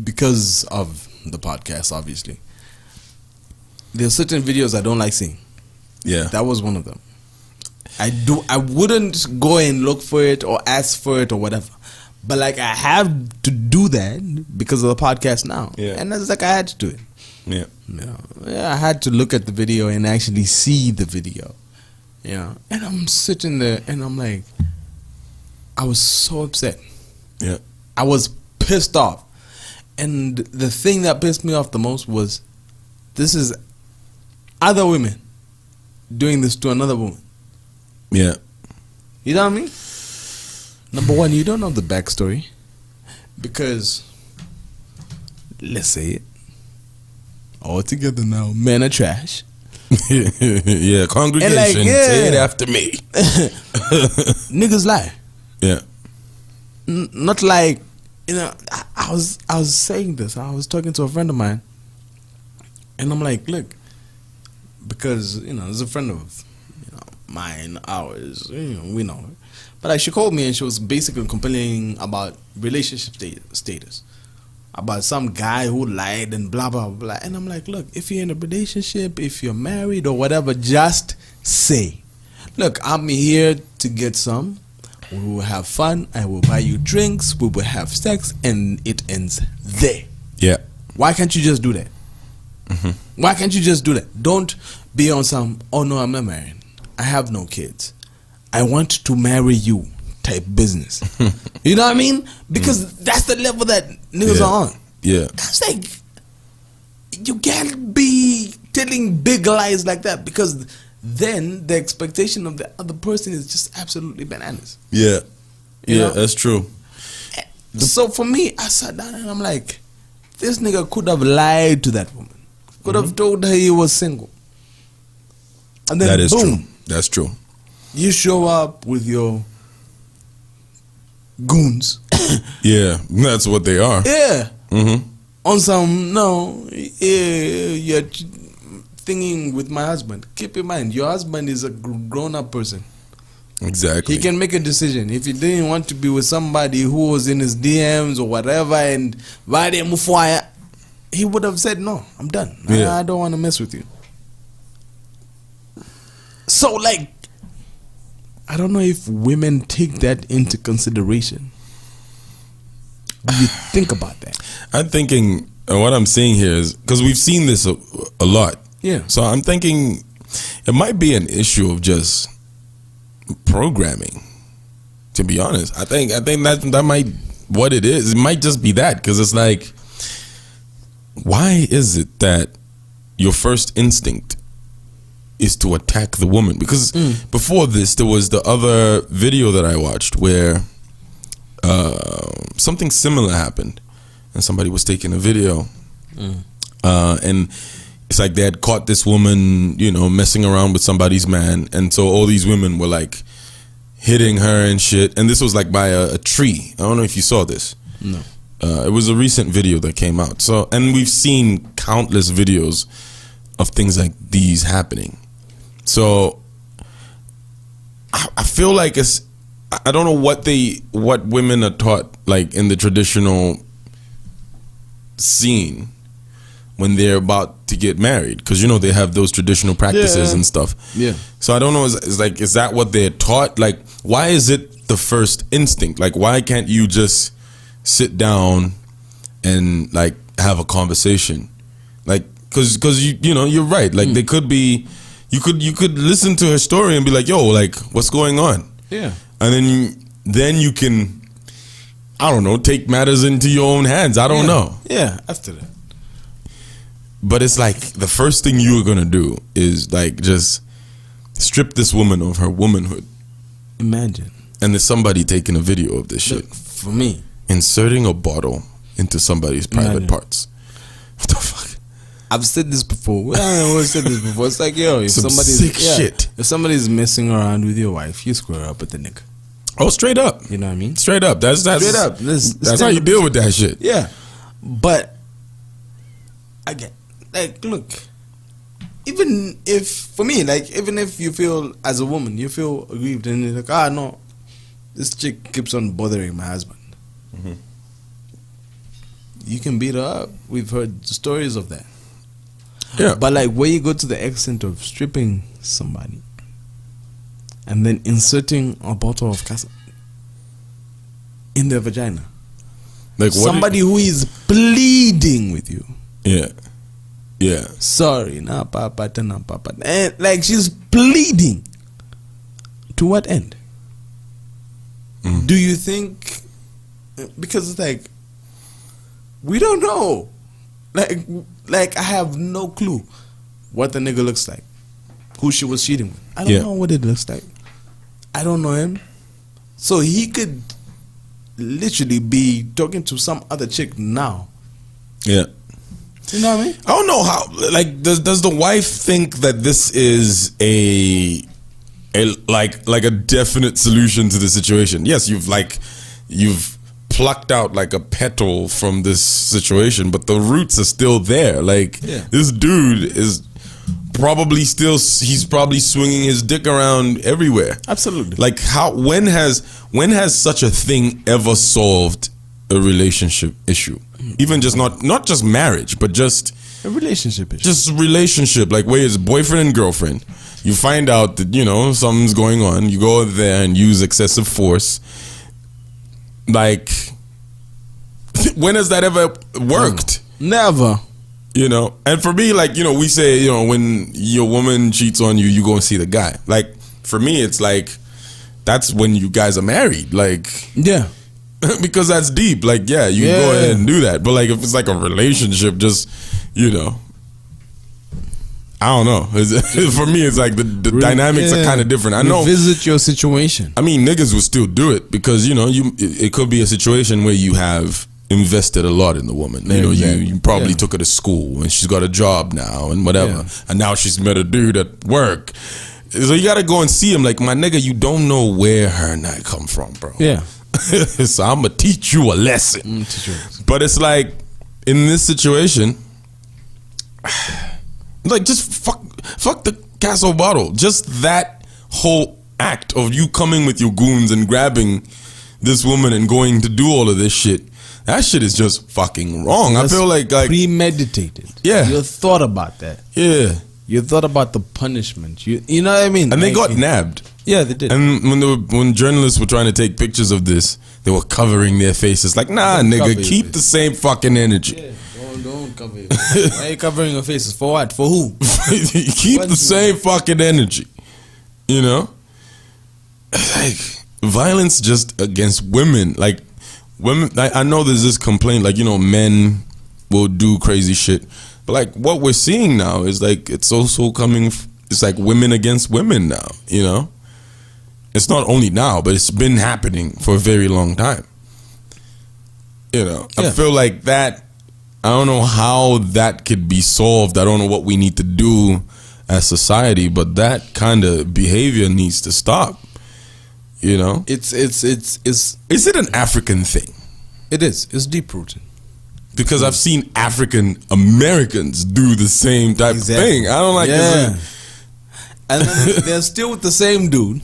because of the podcast, obviously, there's certain videos I don't like seeing. Yeah, that was one of them. I wouldn't go and look for it or ask for it or whatever, but like I have to do that because of the podcast now. Yeah, and it's like I had to do it. Yeah, I had to look at the video and actually see the video. And I'm sitting there and I'm like, I was so upset. Yeah, I was pissed off, and the thing that pissed me off the most was, this is other women doing this to another woman. Yeah. You know what I mean? Number one, you don't know the backstory, because let's say it all together now, men are trash. Yeah, congregation, say it after me. Niggas lie. Yeah. Not like, I was saying this. I was talking to a friend of mine, and I'm like, look, because there's a friend of mine, ours, we know her, but like, she called me and she was basically complaining about relationship status, about some guy who lied and blah blah blah. And I'm like, look, if you're in a relationship, if you're married or whatever, just say, look, I'm here to get some. We will have fun. I will buy you drinks. We will have sex, and it ends there. Yeah. Why can't you just do that? Why can't you just do that? Don't be on some, oh no, I'm not married, I have no kids, I want to marry you type business. You know what I mean? Because that's the level that niggas are on. Yeah. That's like, you can't be telling big lies like that, because then the expectation of the other person is just absolutely bananas. Yeah. Yeah, that's true. So for me, I sat down and I'm like, this nigga could have lied to that woman. Could have told her he was single. And then that is boom. True. That's true. You show up with your goons. Yeah, that's what they are. Yeah. On some, you're thinking with my husband. Keep in mind, your husband is a grown-up person. Exactly. He can make a decision. If he didn't want to be with somebody who was in his DMs or whatever, and he would have said, no, I'm done. Yeah. I don't want to mess with you. So, like, I don't know if women take that into consideration. Do you think about that? I'm thinking, what I'm saying here is, because we've seen this a lot. Yeah. So I'm thinking it might be an issue of just programming, to be honest. I think that might what it is. It might just be that, because it's like, why is it that your first instinct is to attack the woman? Because before this, there was the other video that I watched where something similar happened, and somebody was taking a video, and it's like they had caught this woman, messing around with somebody's man, and so all these women were like hitting her and shit. And this was like by a tree. I don't know if you saw this. No. It was a recent video that came out. So, and we've seen countless videos of things like these happening. So I feel like I don't know what women are taught, like in the traditional scene when they're about to get married, because you know they have those traditional practices and stuff. Yeah. So I don't know. Is that what they're taught? Like, why is it the first instinct? Like, why can't you just sit down and like have a conversation? Like, because you know you're right. Like, they could be. You could listen to her story and be like, yo, like, what's going on? Yeah. And then you can, I don't know, take matters into your own hands. I don't know. Yeah, after that. But it's like the first thing you are going to do is like just strip this woman of her womanhood. Imagine. And there's somebody taking a video of this shit. Look, for me. Inserting a bottle into somebody's private parts. What the fuck? I've said this before. I've always said this before. It's like, yo, if somebody's messing around with your wife, you square up with the nigga. Oh, straight up. You know what I mean? Straight up. That's straight up. That's how you deal with that shit. Yeah. But again, like, look, even if, for me, like, even if you feel, as a woman, you feel aggrieved and you're like, no, this chick keeps on bothering my husband. Mm-hmm. You can beat her up. We've heard stories of that. Yeah. But like, where you go to the extent of stripping somebody and then inserting a bottle of casa in their vagina. Like somebody who is pleading with you. Yeah. Yeah. Sorry, na papa, na papa. And like, she's pleading. To what end? Do you think, because it's like, we don't know. Like I have no clue what the nigga looks like, who she was cheating with. I don't know what it looks like. I don't know him. So he could literally be talking to some other chick now. Yeah. You know what I mean? I don't know how, like, does the wife think that this is a definite solution to the situation? Yes, you've plucked out like a petal from this situation, but the roots are still there. Like, this dude is probably he's probably swinging his dick around everywhere. Absolutely. Like, when has such a thing ever solved a relationship issue? Even just not just marriage, but just a relationship issue. Just relationship, like where it's boyfriend and girlfriend. You find out that, you know, something's going on. You go there and use excessive force. Like, when has that ever worked? Never. You know, and for me, like, you know, we say, you know, when your woman cheats on you, you go and see the guy. Like, for me, it's like, that's when you guys are married. Like, yeah. Because that's deep. Like, yeah, you can go ahead and do that. But like, if it's like a relationship, just, you know, I don't know. For me, it's like the dynamics are kind of different. I know. Revisit your situation. I mean, niggas will still do it because, you know, it could be a situation where you have invested a lot in the woman. You know, you probably took her to school and she's got a job now and whatever. And now she's met a dude at work. So you got to go and see him. Like, my nigga, you don't know where her and I come from, bro. Yeah. So I'm going to teach you a lesson. But it's like, in this situation, like, just fuck the castle bottle. Just that whole act of you coming with your goons and grabbing this woman and going to do all of this shit, that shit is just fucking wrong. That's I feel like premeditated. Yeah. You thought about that. Yeah. You thought about the punishment. You know what I mean? And they got nabbed. Yeah, they did. And when journalists were trying to take pictures of this, they were covering their faces. Like, nah, nigga, keep the same fucking energy. Yeah. Don't cover your face. Why are you covering your faces? For what? For who? Keep the same fucking energy. You know? Like, violence just against women. Like, women, I know there's this complaint, like, you know, men will do crazy shit. But like, what we're seeing now is like, it's also coming, it's like women against women now, you know? It's not only now, but it's been happening for a very long time. You know? I feel like that, I don't know how that could be solved. I don't know what we need to do as society, but that kind of behavior needs to stop. You know, is it an African thing? It is. It's deep rooted. Because I've seen African Americans do the same type of thing. I don't like it. And then they're still with the same dude,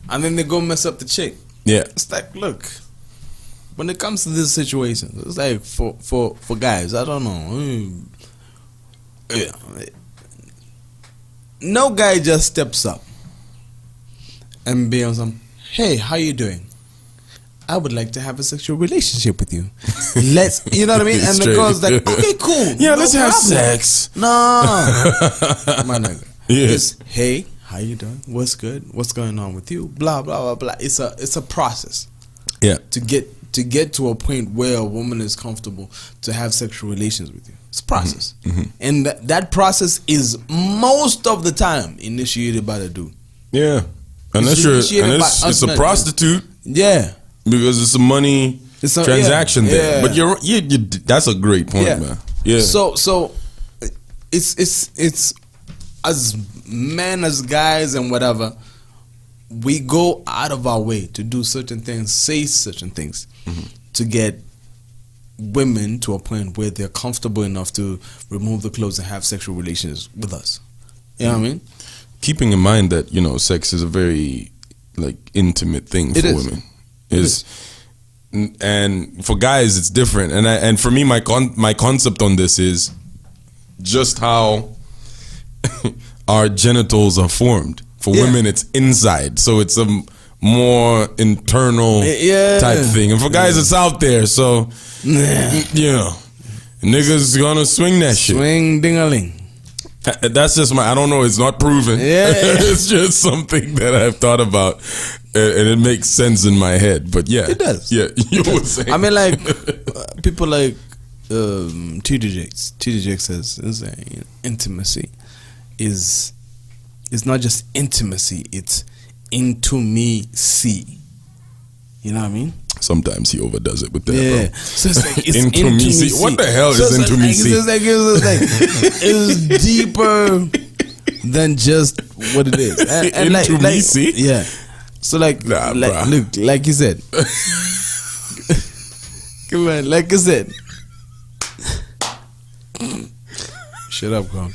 and then they go mess up the chick. Yeah, it's like, look, when it comes to this situation, it's like for guys, I don't know, no guy just steps up and be on some, hey, how you doing? I would like to have a sexual relationship with you. Let's, you know what I mean? And the girl's like, okay, cool. Yeah, no let's problem. have sex. No. My nigga. Yeah. It's, hey, how you doing? What's good? What's going on with you? Blah, blah, blah, blah. It's a process. Yeah. To get to a point where a woman is comfortable to have sexual relations with you. It's a process. Mm-hmm. And that process is most of the time initiated by the dude. Yeah. Unless it's a prostitute. Yeah. Because it's a money transaction there. But you're that's a great point, man. Yeah. So it's as men, as guys and whatever, we go out of our way to do certain things, say certain things, to get women to a point where they're comfortable enough to remove the clothes and have sexual relations with us. You know what I mean? Keeping in mind that, you know, sex is a very like intimate thing for women. And for guys it's different. And for me, my concept on this is just how our genitals are formed. For women, it's inside, so it's a more internal type thing. And for guys, it's out there. So, niggas gonna swing that shit. Swing ding-a-ling. That's just I don't know. It's not proven. Yeah. It's just something that I've thought about, and it makes sense in my head. But yeah, it does. Yeah, you were saying. I mean, like people like TDJ. TDJ says intimacy is not just intimacy; it's into me see. You know what I mean? Sometimes he overdoes it with that. Yeah, bro. So it's like it's into me see. What the hell is into me see? It's deeper than just what it is. And into me see. Yeah. So look, like you said. Come on, like I said. Shut up, Grump.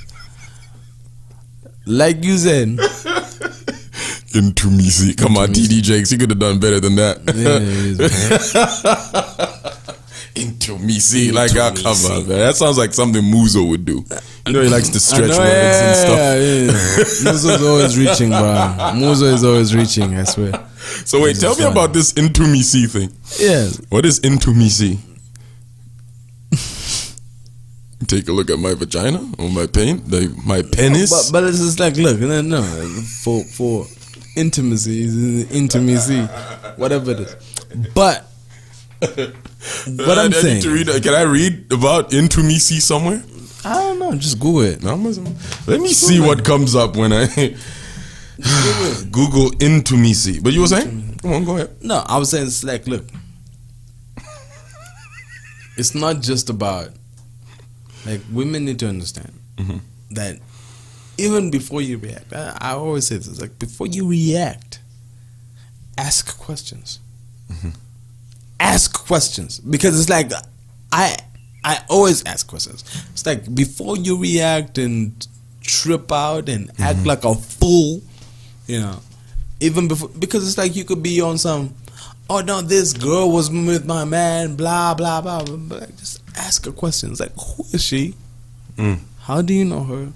Like you said. Into me see. Come on, TD Jakes. You could have done better than that. Into me see. Like our cover, man. That sounds like something Muzo would do. You know, he likes to stretch words and stuff. Muzo's always reaching, bro. Muzo is always reaching, I swear. So wait, tell me about this into me see thing. Yeah. What is into me see? Take a look at my vagina or my my penis. But it's just like, look, no, for intimacy, intimacy, whatever it is. But what I'm saying, can I read about intimacy somewhere? I don't know. Just Google it. Let me see what comes up when I Google intimacy. But you were saying? Come on, go ahead. No, I was saying it's like, look, it's not just about, like, women need to understand that even before you react, I always say this, like, before you react, ask questions. Ask questions. Because it's like, I always ask questions. It's like, before you react and trip out and act like a fool, you know, even before, because it's like you could be on some, oh no, this girl was with my man, blah, blah, blah, blah. But like, just ask her questions. Like, who is she? How do you know her?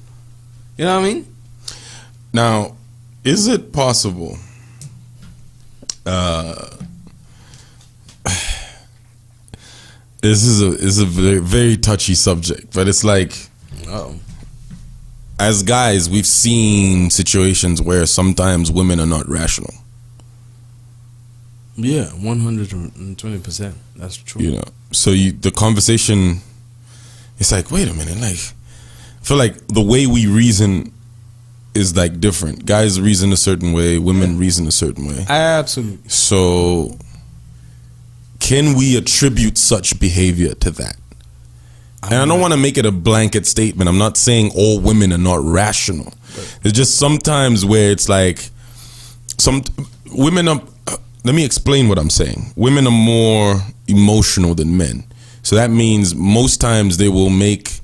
You know what I mean? Now, is it possible? This is a very, very touchy subject, but it's like, as guys, we've seen situations where sometimes women are not rational. Yeah, 120%. That's true. You know, so the conversation, it's like, wait a minute, like, I feel like the way we reason is like different. Guys reason a certain way, women reason a certain way. Absolutely. So, can we attribute such behavior to that? And I don't want to make it a blanket statement. I'm not saying all women are not rational. It's just sometimes where it's like, some women are, let me explain what I'm saying. Women are more emotional than men. So that means most times they will make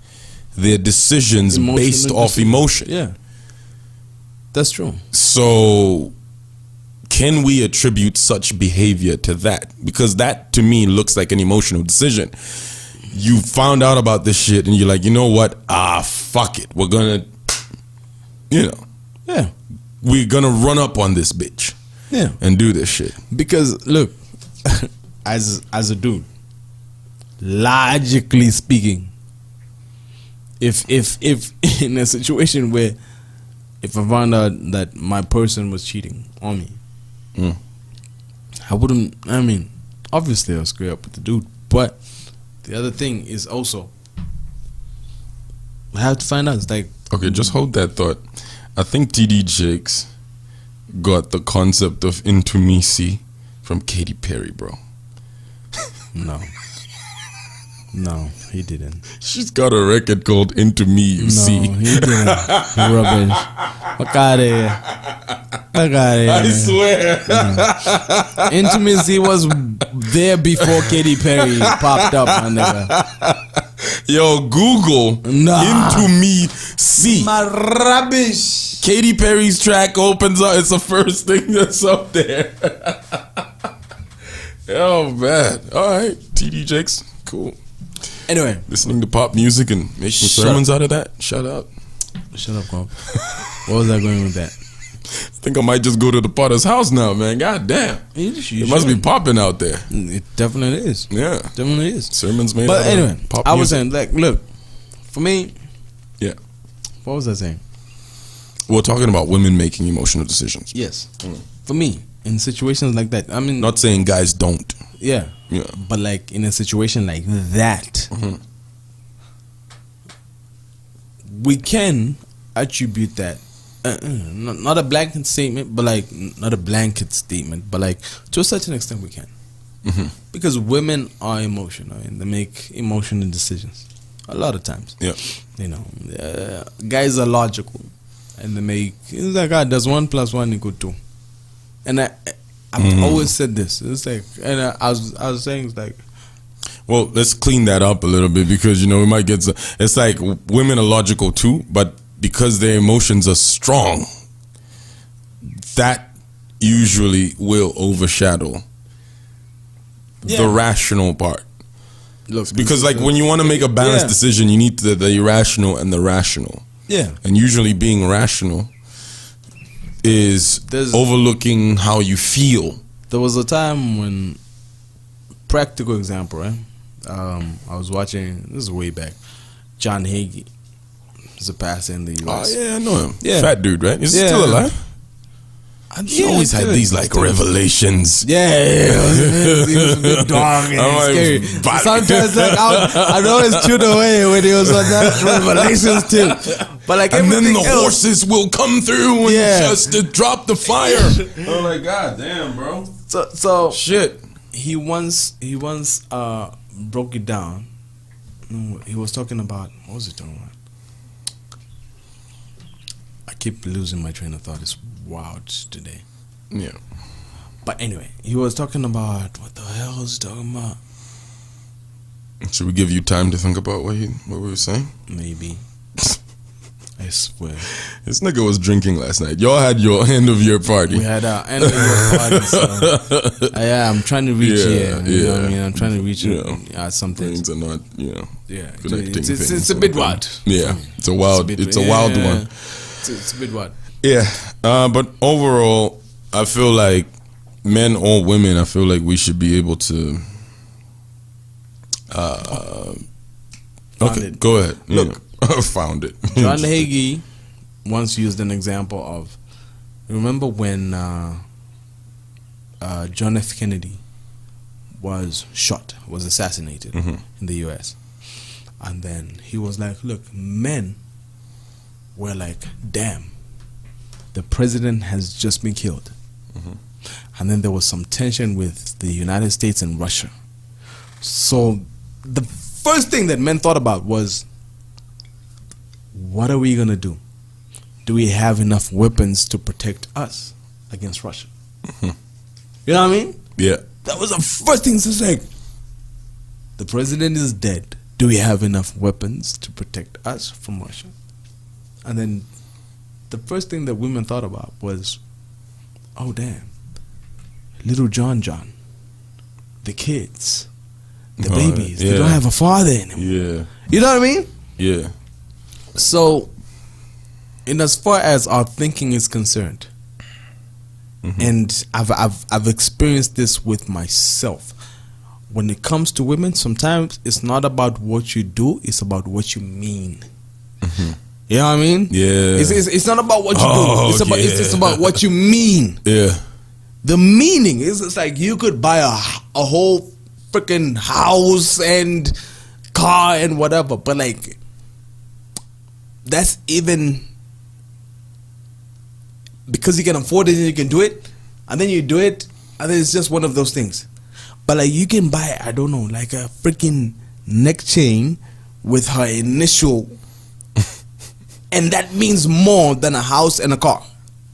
their decisions based off emotion. Yeah. That's true. So can we attribute such behavior to that? Because that to me looks like an emotional decision. You found out about this shit and you're like, you know what? fuck it, we're gonna, we're gonna run up on this bitch, and do this shit. Because look, as a dude, logically speaking, if in a situation where if I found out that my person was cheating on me, I wouldn't. I mean, obviously I'll square up with the dude, but the other thing is also I have to find out. It's like, okay, just hold that thought. I think TD Jakes got the concept of intimacy from Katy Perry, bro. No, he didn't. She's got a record called Into Me, You See. No, he didn't. Rubbish. Fuck out of here. I swear. Intimacy was there before Katy Perry popped up, my nigga. Yo, Google Into Me, See. My rubbish. Katy Perry's track opens up. It's the first thing that's up there. Oh, man. All right. TD Jakes. Cool. Anyway, listening to pop music and making sermons out of that. Shut up, Cobb. What was I going with that? I think I might just go to the Potter's house now, man. God damn, it must be popping out there. It definitely is. Yeah, definitely is. Sermons made. But anyway, pop I music. was saying, like, look, for me, yeah. What was I saying? We're talking about women making emotional decisions. Yes, for me, in situations like that, I mean, not saying guys don't. Yeah. But like in a situation like that, we can attribute that not a blanket statement, but like not a blanket statement, but like to a certain extent we can, because women are emotional and they make emotional decisions a lot of times. Yeah, guys are logical and they make, it's like, does 1 + 1 = 2, and I've always said this. It's like, and I was saying, it's like, well, let's clean that up a little bit, because we might get. It's like women are logical too, but because their emotions are strong, that usually will overshadow the rational part. Look, because like when you want to make a balanced decision, you need the irrational and the rational. Yeah, and usually being rational is overlooking how you feel. There was a time when, practical example, right? I was watching, this is way back, John Hagee. He's a pastor in the US. Oh yeah, I know him. Yeah. Fat dude, right? Is he still alive? He always had these like revelations. Yeah, he was a bit dark and scary. Sometimes like I'd always tune away when he was on that revelations too. But like, and then the horses will come through and just to drop the fire. Oh my god, damn, bro. So shit. He once broke it down. He was talking about, what was he talking about? I keep losing my train of thought. It's wild today. Yeah. But anyway, he was talking about, what the hell was he talking about? Should we give you time to think about what we were saying? Maybe. I swear. This nigga was drinking last night. Y'all had your end of year party. We had our end of year party. So, I'm trying to reach here. You know what I mean? I'm trying to reach something. Things are not, connecting things. It's a bit wild. Yeah, it's a wild one. It's a bit wild. Yeah, but overall, I feel like men or women, I feel like we should be able to. Okay, go ahead. Look, found it. John Hagee once used an example of, remember when John F. Kennedy was assassinated in the U.S. And then he was like, look, men were like, damn, the president has just been killed. And then there was some tension with the United States and Russia. So the first thing that men thought about was, what are we going to do? Do we have enough weapons to protect us against Russia? You know what I mean? Yeah. That was the first thing to say. The president is dead. Do we have enough weapons to protect us from Russia? And then the first thing that women thought about was, oh damn, little John, the kids, the babies, they don't have a father anymore. Yeah. You know what I mean? Yeah. So, in as far as our thinking is concerned, and I've experienced this with myself. When it comes to women, sometimes it's not about what you do; it's about what you mean. You know what I mean? Yeah. It's not about what you do. It's just about what you mean. Yeah. The meaning is, it's like you could buy a whole freaking house and car and whatever, but like that's even because you can afford it and you can do it, and then you do it, and then it's just one of those things. But like you can buy, I don't know, like a freaking neck chain with her initial, and that means more than a house and a car.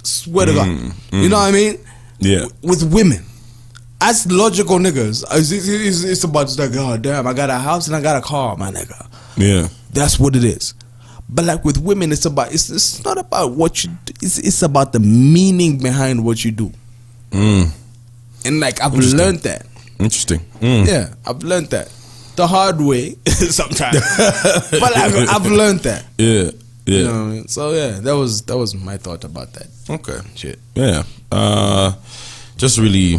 Swear to God. You know what I mean? Yeah. With women, as logical niggas, it's about just like, oh damn, I got a house and I got a car, my nigga. Yeah. That's what it is. But like with women, it's not about what you do. It's about the meaning behind what you do. And like I've learned that. Interesting. Yeah, I've learned that the hard way sometimes. But like, I've learned that. Yeah. Yeah. You know what I mean? So yeah, that was my thought about that. Okay. Shit. Yeah. Just really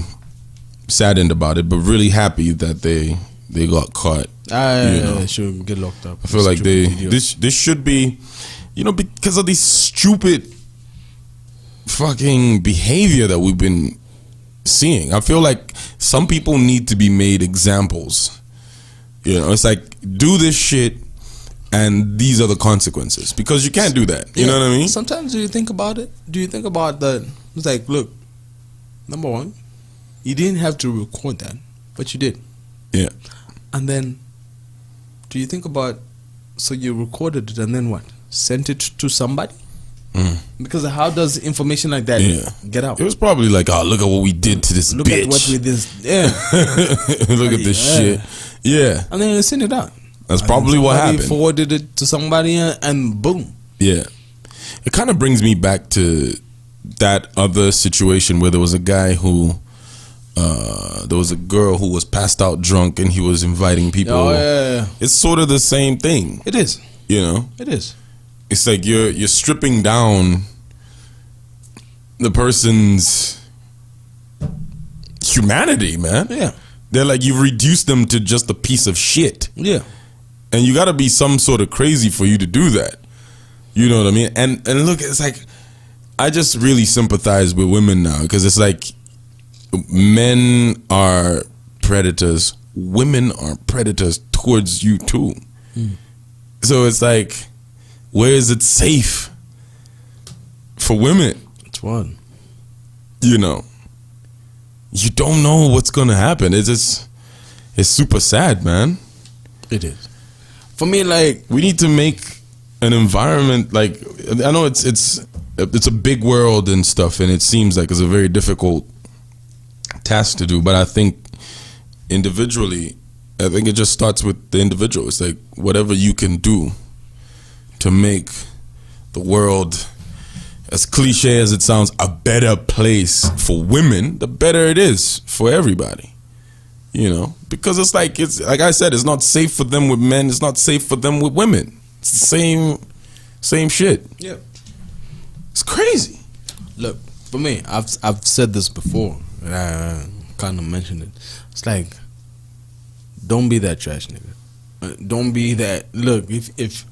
saddened about it, but really happy that they got caught. They should get locked up. I feel like this should be, because of this stupid fucking behavior that we've been seeing. I feel like some people need to be made examples. It's like, do this shit and these are the consequences, because you can't do that. You know what I mean? Sometimes do you think about it? Do you think about that? It's like, look, number one, you didn't have to record that, but you did. Yeah. And then, do you think about, so you recorded it and then what? Sent it to somebody? Because how does information like that get out? It was probably like, oh, look at what we did to this bitch. Look at what we did. Yeah. Look at this shit. Yeah. And then you send it out. That's probably what happened. Forwarded it to somebody and boom. Yeah. It kind of brings me back to that other situation where there was a guy who, there was a girl who was passed out drunk and he was inviting people. Oh, yeah. It's sort of the same thing. It is. It is. It's like you're stripping down the person's humanity, man. Yeah. They're like, you've reduced them to just a piece of shit. Yeah. And you got to be some sort of crazy for you to do that. You know what I mean? And look, it's like, I just really sympathize with women now, because it's like, men are predators, women are predators towards you too. So it's like, where is it safe for women? It's one. You don't know what's gonna happen. It's super sad, man. It is. For me, like, we need to make an environment, like, I know it's a big world and stuff, and it seems like it's a very difficult task to do, but I think individually, I think it just starts with the individual. It's like, whatever you can do to make the world, as cliche as it sounds, a better place for women, the better it is for everybody. Because it's like I said, it's not safe for them with men, it's not safe for them with women. It's the same shit. Yeah. It's crazy. Look, for me, I've said this before, and I kind of mentioned it. It's like, don't be that trash nigga. Don't be that. Look, if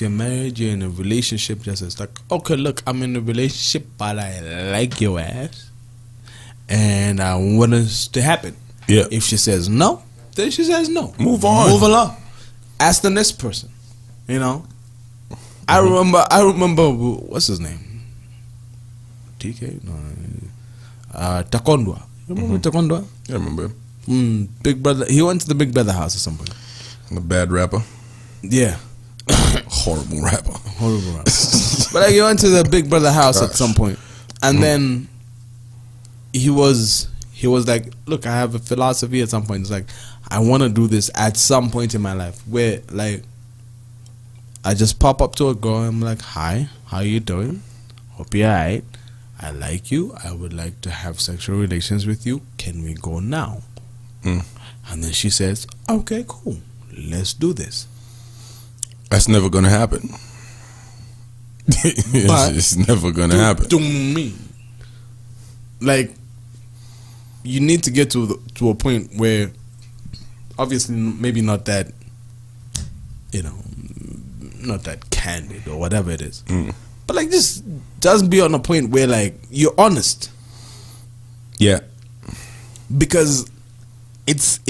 you're married, you're in a relationship, just it's like, okay, look, I'm in a relationship, but I like your ass, and I want this to happen. Yeah. If she says no, then she says no. Move on. Move along. Ask the next person. I remember what's his name? TK? No. Takondwa. You remember Takondwa? I remember. Big Brother. He went to the Big Brother house at some point. The bad rapper. Yeah. Horrible rapper. But like, he went to the Big Brother house at some point, and then he was like, look, I have a philosophy at some point. It's like, I want to do this at some point in my life where, like, I just pop up to a girl and I'm like, hi, how you doing? Hope you're alright. I like you. I would like to have sexual relations with you. Can we go now? And then she says, okay, cool. Let's do this. That's never gonna happen. It's never gonna happen. To me, like, you need to get to a point where, obviously, maybe not that, not that candid or whatever it is, but like, just be on a point where, like, you're honest. Yeah, because it's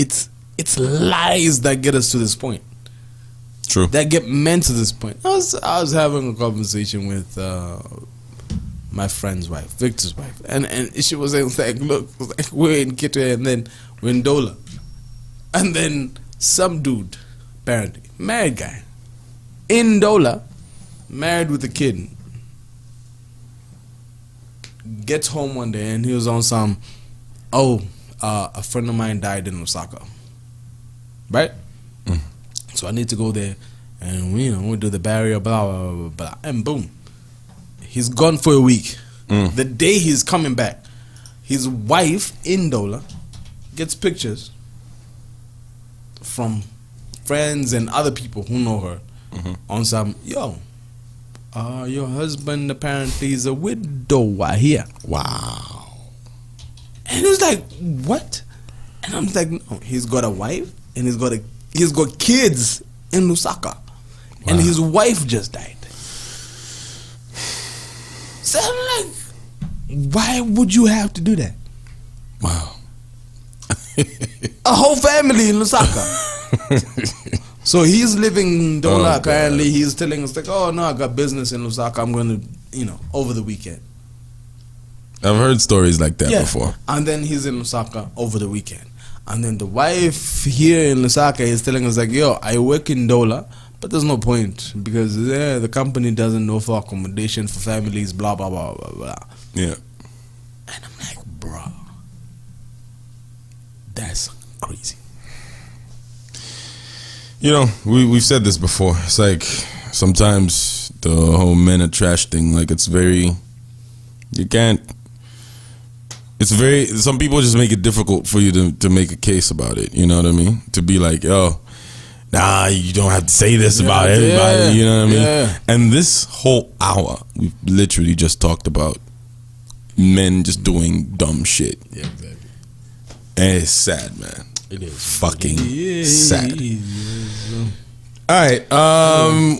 lies that get us to this point. true. That get men to this point. I was having a conversation with my friend's wife, Victor's wife, and she was saying, like, look, like, we're in Kitwe and then we're in Dola, and then some dude, apparently married guy, in Dola, married with a kid, gets home one day and he was on some, a friend of mine died in Osaka, right? So I need to go there, and we do the barrier, blah blah blah blah, and boom, he's gone for a week. The day he's coming back, his wife in Dola gets pictures from friends and other people who know her on some, your husband apparently is a widower here. Wow. And it was like, what? And I'm like, no, he's got a wife and he's got kids in Lusaka, and his wife just died. So I'm like, why would you have to do that? Wow. A whole family in Lusaka. So he's living in Dola. Apparently, he's telling us like, oh no, I got business in Lusaka. I'm gonna, over the weekend. I've heard stories like that before. And then he's in Lusaka over the weekend. And then the wife here in Lusaka is telling us like, yo, I work in Dola, but there's no point because the company doesn't offer accommodation for families, blah, blah, blah, blah, blah. Yeah. And I'm like, bro, that's crazy. We've said this before. It's like sometimes the whole men are trash thing, like some people just make it difficult for you to make a case about it. You know what I mean? To be like, yo, nah, you don't have to say this about everybody. You know what I mean? Yeah. And this whole hour, we've literally just talked about men just doing dumb shit. Yeah, exactly. And it's sad, man. It is. Fucking sad. All right.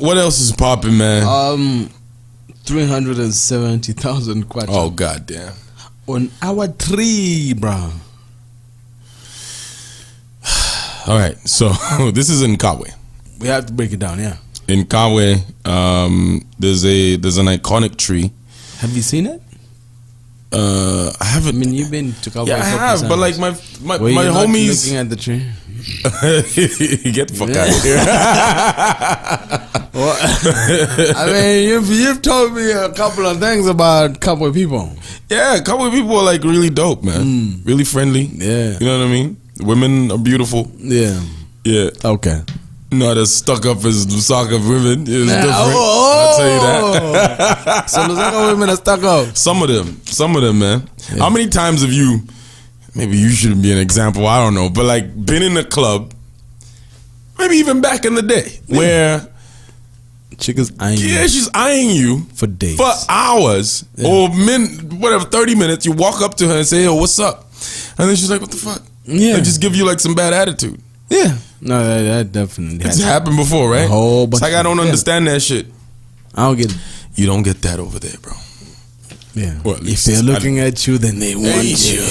What else is popping, man? 370,000 kwacha. Oh, goddamn. On our tree, bro. All right, so this is in Kawe. We have to break it down, yeah. In Kawe, there's an iconic tree. Have you seen it? I haven't. I mean, you've been to Kawe. Yeah, I have, but like my homies looking at the tree. Get the fuck out of here. Well, I mean, you've told me a couple of things about Kawe people. Yeah, Kawe people are like really dope, man. Really friendly. Yeah, you know what I mean. Women are beautiful. Yeah. Okay. Not as stuck up as Lusaka women. It's different. I'll tell you that. So Lusaka women are stuck up. Some of them, man. Yeah. How many times have you? Maybe you shouldn't be an example. I don't know, but like been in a club, maybe even back in the day, where chick is eyeing you. Yeah, she's eyeing you for days, for hours, or 30 minutes. You walk up to her and say, "Yo, what's up?" And then she's like, "What the fuck?" Yeah, they just give you like some bad attitude. Yeah, no, that definitely it's happened before, right? It's like I don't understand that shit. I don't get it. You don't get that over there, bro. Yeah. Well, if they're looking at you, then they want you.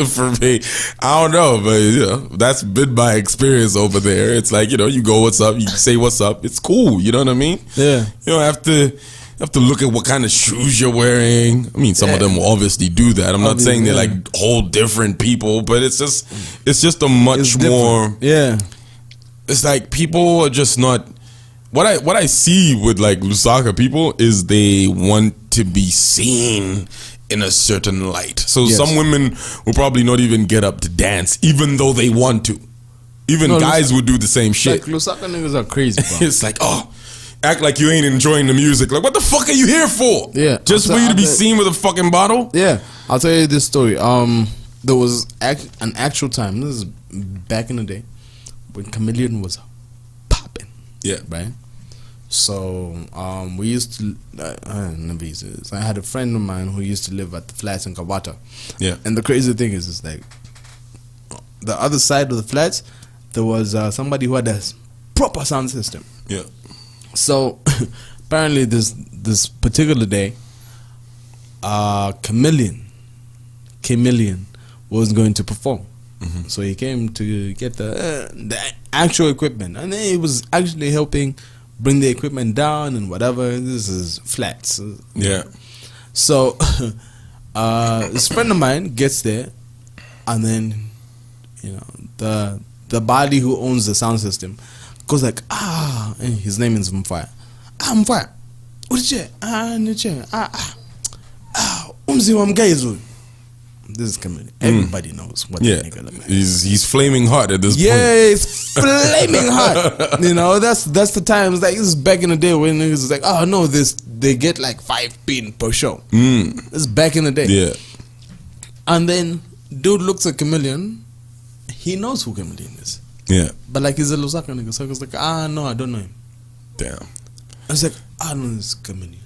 For me, I don't know, but that's been my experience over there. It's like, you go, what's up? You say what's up. It's cool. You know what I mean? Yeah. You don't have to look at what kind of shoes you're wearing. I mean, some of them will obviously do that. I'm not saying they're like whole different people, but it's just a much more. Yeah. It's like people are just not. What I see with like Lusaka people is they want to be seen in a certain light. So some women will probably not even get up to dance, even though they want to. Even guys would do the same shit. Like Lusaka niggas are crazy, bro. It's like, act like you ain't enjoying the music. Like, what the fuck are you here for? Yeah, just for you to be seen with a fucking bottle? Yeah, I'll tell you this story. There was an actual time. This is back in the day when Chameleon was popping. Yeah. Right? So we used to I had a friend of mine who used to live at the flats in Kabata. Yeah. And the crazy thing is like the other side of the flats, there was somebody who had a proper sound system. Yeah. So apparently this particular day, Chameleon was going to perform. Mm-hmm. So he came to get the actual equipment, and then he was actually helping bring the equipment down and whatever. This is flats. Yeah. So this friend of mine gets there, and then the body who owns the sound system goes like, and his name is Mfire. Mfire, what is it? Umzi wa mgaizu. This is coming. Everybody knows what the nigga look like. He's flaming hot at this point. Yeah, it's flaming hot. That's the times like this is back in the day when niggas was like, oh no, they get like 5 pin per show. This is back in the day. Yeah. And then dude looks at Chameleon. He knows who Chameleon is. Yeah. But like he's a Lusaka nigga, so he's like, no, I don't know him. Damn. I was like, I know this Chameleon.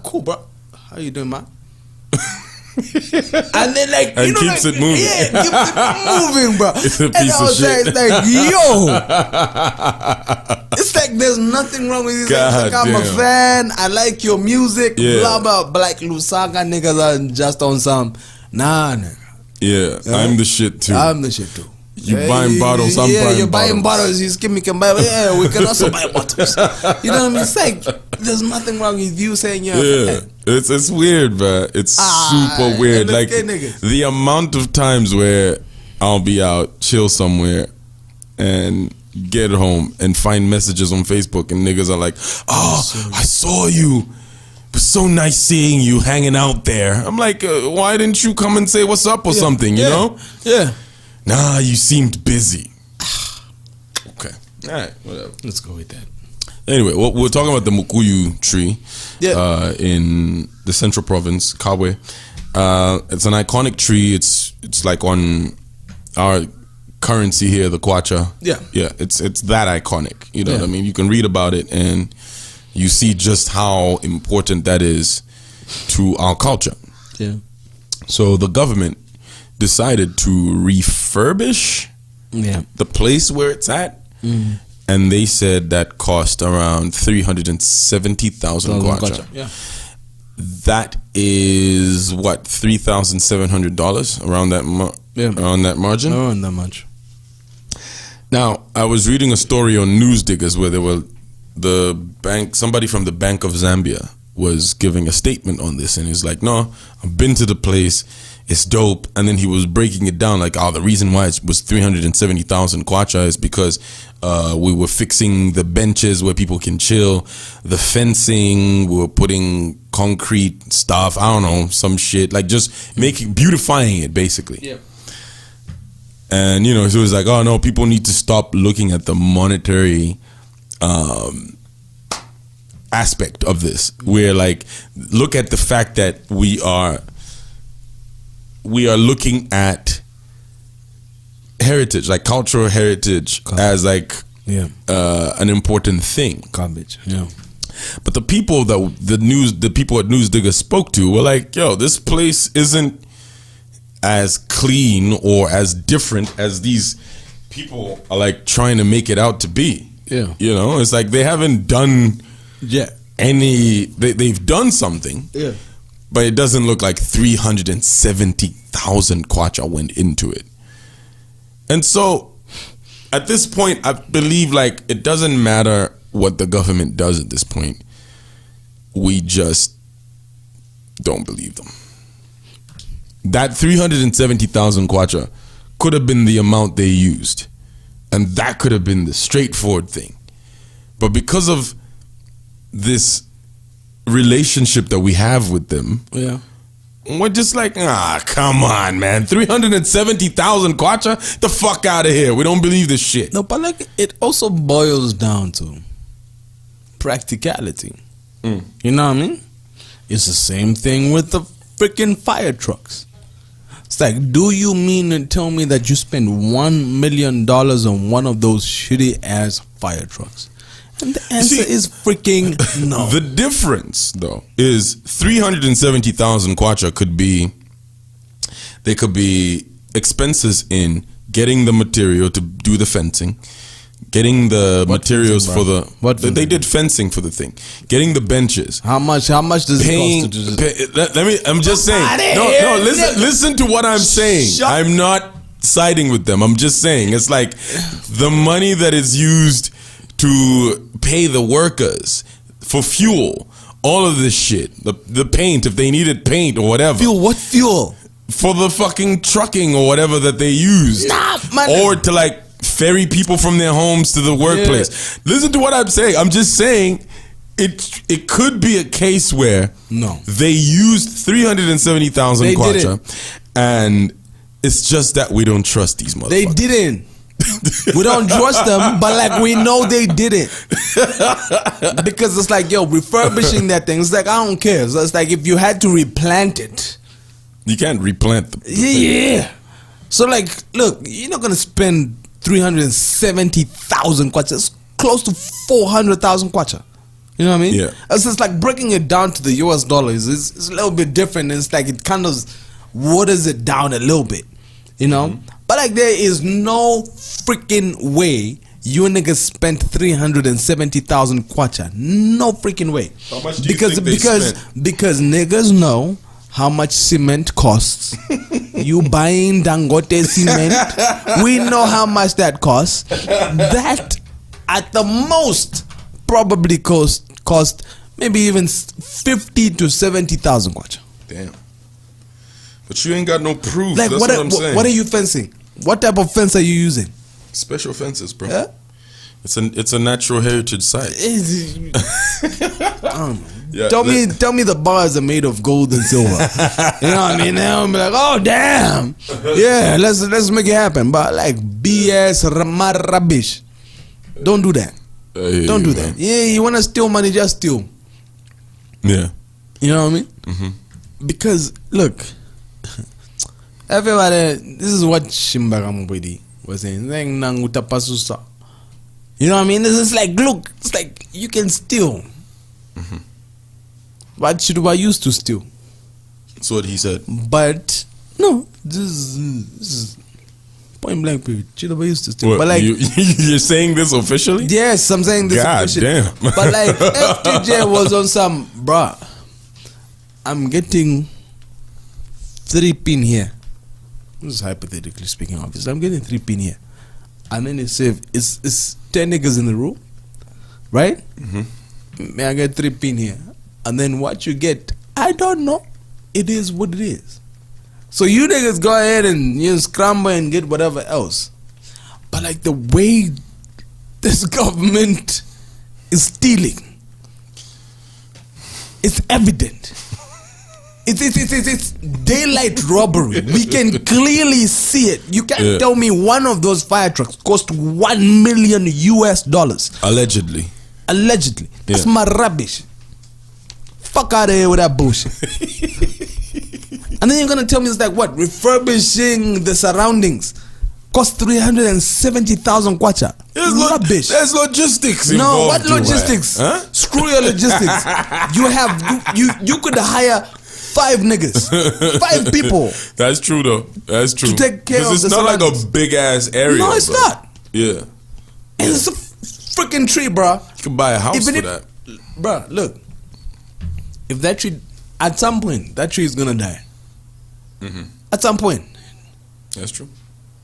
Cool, bro. How you doing, man? And then like and keeps it moving. Yeah, keeps it moving, bro. It's a piece of shit. It's like, yo, it's like there's nothing wrong with you. Like, I'm a fan. I like your music. Yeah. Blah blah. But like Lusaka niggas are just on some. Nah, nigga. Yeah, I'm the shit too. I'm the shit too. You buying bottles, I'm buying bottles. You're buying bottles. You Skimmy can buy. Yeah, we can also buy bottles. You know what I mean? It's like there's nothing wrong with you saying you're a fan. It's weird, but it's super weird. Like the amount of times where I'll be out, chill somewhere, and get home and find messages on Facebook, and niggas are like, "Oh, I saw you. It was so nice seeing you hanging out there." I'm like, why didn't you come and say what's up or something? You know? Yeah. Nah, you seemed busy. Okay. All right, whatever. Let's go with that. Anyway, we're talking about the Mukuyu tree in the central province, Kabwe. It's an iconic tree. It's like on our currency here, the kwacha. Yeah. Yeah, it's that iconic. You know what I mean? You can read about it and you see just how important that is to our culture. Yeah. So the government decided to refurbish the place where it's at, and they said that cost around 370,000 kwacha. Yeah. That is what, $3,700 around that around that margin. Around that much. Now, I was reading a story on News Diggers where somebody from the Bank of Zambia was giving a statement on this, and he's like, "No, I've been to the place. It's dope." And then he was breaking it down like, the reason why it was 370,000 kwacha is because we were fixing the benches where people can chill, the fencing, we were putting concrete stuff, I don't know, some shit, like just beautifying it basically. Yeah. And so it was like, oh no, people need to stop looking at the monetary aspect of this. We're like, look at the fact that we are looking at heritage, like cultural heritage, as like an important thing. Garbage. Yeah. But the people the people at News Digger spoke to were like, yo, this place isn't as clean or as different as these people are like trying to make it out to be. Yeah. It's like they haven't done they've done something. Yeah. But it doesn't look like 370,000 kwacha went into it. And so, at this point, I believe like it doesn't matter what the government does at this point. We just don't believe them. That 370,000 kwacha could have been the amount they used. And that could have been the straightforward thing. But because of this relationship that we have with them, we're just like, come on, man, 370,000 kwacha, the fuck out of here. We don't believe this shit. No, but like it also boils down to practicality. You know what I mean? It's the same thing with the freaking fire trucks. It's like, do you mean to tell me that you spent $1 million on one of those shitty ass fire trucks? And the answer is freaking no. The difference, though, is 370,000 kwacha could be expenses in getting the material to do the fencing, getting the materials for the they did fencing for the thing, getting the benches. How much does it cost to do I'm just saying. Listen to what I'm saying. I'm not siding with them. I'm just saying it's like the money that is used to pay the workers for fuel, all of this shit, the paint, if they needed paint or whatever. Fuel? What fuel? For the fucking trucking or whatever that they used. Nah, man. Or to like ferry people from their homes to the workplace. Yeah. Listen to what I'm saying. I'm just saying it could be a case where they used 370,000 kwacha and it's just that we don't trust these motherfuckers. They didn't. We don't trust them, but like we know they didn't. Because it's like, yo, refurbishing that thing, it's like, I don't care. So it's like if you had to replant it. You can't replant the yeah. So like, look, you're not gonna spend 370,000 kwacha. It's close to 400,000 kwacha. You know what I mean? Yeah. It's just like breaking it down to the US dollars. It's a little bit different. It's like it kind of waters it down a little bit. You know? Mm-hmm. But like there is no freaking way you niggas spent 370,000 kwacha. No freaking way. How much do you think they spent? Because niggas know how much cement costs. You buying Dangote cement, we know how much that costs. That at the most probably cost maybe even 50 to 70,000 kwacha. Damn. But you ain't got no proof. Like, that's what I'm saying. What are you fencing? What type of fence are you using? Special fences, bro. Yeah? It's a natural heritage site. Yeah, tell me the bars are made of gold and silver. You know what I mean? Now I'm like, oh damn, yeah, let's make it happen. But like BS rubbish, don't do that. Don't do that. Yeah, you wanna steal money, just steal. Yeah, you know what I mean? Mm-hmm. Because look, everybody, this is what Kashimba was saying. You know what I mean? This is like, look, it's like you can steal. Mm-hmm. But Chiduba used to steal. That's what he said. But no, this is point blank period. Chiduba used to steal. What, but like you're saying this officially? Yes, I'm saying this officially. Damn. But like FTJ was on some, bruh, I'm getting 3 pin here. This is hypothetically speaking, obviously. I'm getting 3 pin here. And then it's 10 niggas in the room, right? Mm-hmm. May I get 3 pin here? And then what you get, I don't know. It is what it is. So you niggas go ahead and scramble and get whatever else. But like the way this government is stealing, it's evident. It's daylight robbery. We can clearly see it. You can't tell me one of those fire trucks cost $1 million US. Allegedly. That's my rubbish. Fuck out of here with that bullshit. And then you're gonna tell me it's like what? Refurbishing the surroundings cost 370,000 kwacha. Rubbish. There's logistics involved. No, what logistics? Huh? Screw your logistics. You could hire 5 niggas, 5 people. That's true though. That's true. To take care of it's not like a big ass area. No, it's not. Yeah. And it's a freaking tree, bro. You can buy a house for that. Bro, look. If that tree, at some point, that tree is gonna die. Mm-hmm. At some point. That's true.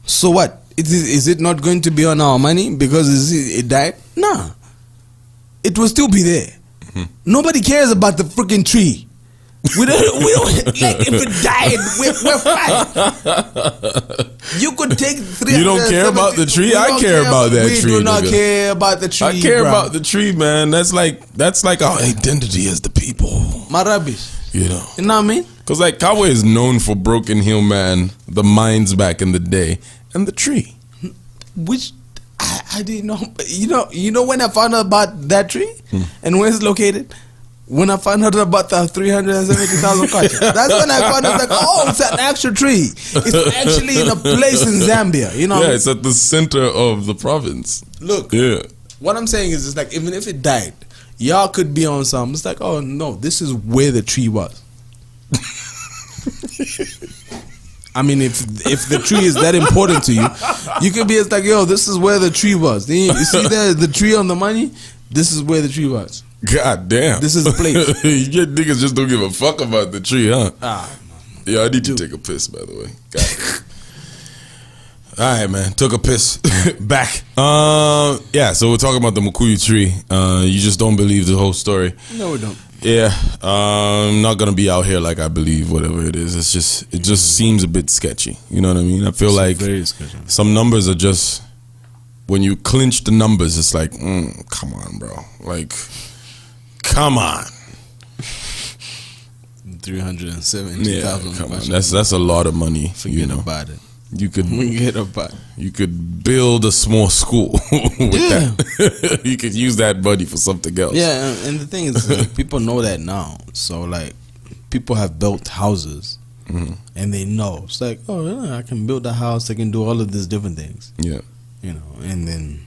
So what? Is it not going to be on our money because it died? Nah. It will still be there. Mm-hmm. Nobody cares about the freaking tree. We don't like if it died, we're fine. You could take 300. You don't care about the tree? I care about that tree. We do not care about the tree. I care about the tree, man. That's like our identity as the people. My rubbish. You know what I mean? Because like Kawa is known for Broken Hill Man, the mines back in the day, and the tree. Which I didn't know. You know when I found out about that tree and where it's located? when I found out about the 370,000 kwacha. That's when I found out, like, oh, it's an actual tree. It's actually in a place in Zambia, you know? Yeah, it's at the center of the province. Look, Yeah. what I'm saying is, it's like, even if it died, y'all could be on some. It's like, oh, no, this is where the tree was. I mean, if the tree is that important to you, you could be, it's like, yo, this is where the tree was. You see the tree on the money? This is where the tree was. God damn. This is the place. You niggas just don't give a fuck about the tree, huh? Ah, Yeah, I need to take a piss, by the way. God damn. All right, man. Took a piss. Back. Yeah, so we're talking about the Mukuyu tree. You just don't believe the whole story. no, we don't. Yeah, I'm not gonna be out here like I believe whatever it is. It just seems a bit sketchy. You know what I mean? I feel like Very sketchy. some numbers are just, when you clinch the numbers, it's like, come on, bro. Like, come on. 370,000. Yeah, come on. That's a lot of money. Forget about it. You could Forget about it. you could build a small school with that. You could use that money for something else. Yeah, and the thing is, like, people know that now. So, like, people have built houses, and they know. It's like, oh, yeah, I can build a house. I can do all of these different things. Yeah. You know, and then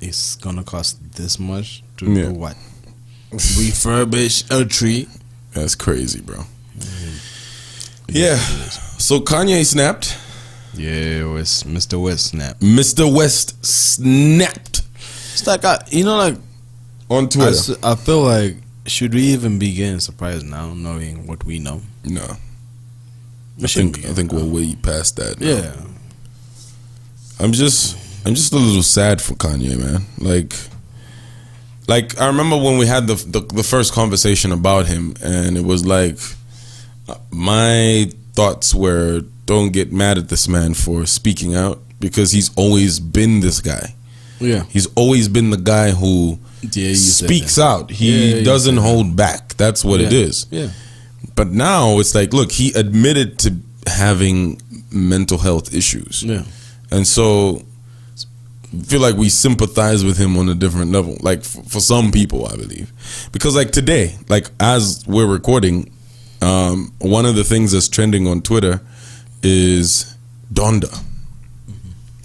it's gonna cost this much to Yeah. do what? Refurbish a tree. That's crazy, bro. Yeah. So Kanye snapped. Yeah, it was Mr. West snap. Mr. West snapped It's like, like, on Twitter. I feel like, should we even be getting surprised now, knowing what we know? No. We I shouldn't think be. we're way past that now. Yeah. I'm just a little sad for Kanye, man. Like I remember when we had the first conversation about him, and it was like, my thoughts were, don't get mad at this man for speaking out, because he's always been this guy. Yeah. He's always been the guy who speaks out. He doesn't hold back. That's what it is. Yeah. But now it's like, look, he admitted to having mental health issues. Yeah. And so I feel like we sympathize with him on a different level. Like for some people, I believe. Because like today, like as we're recording, one of the things that's trending on Twitter is Donda.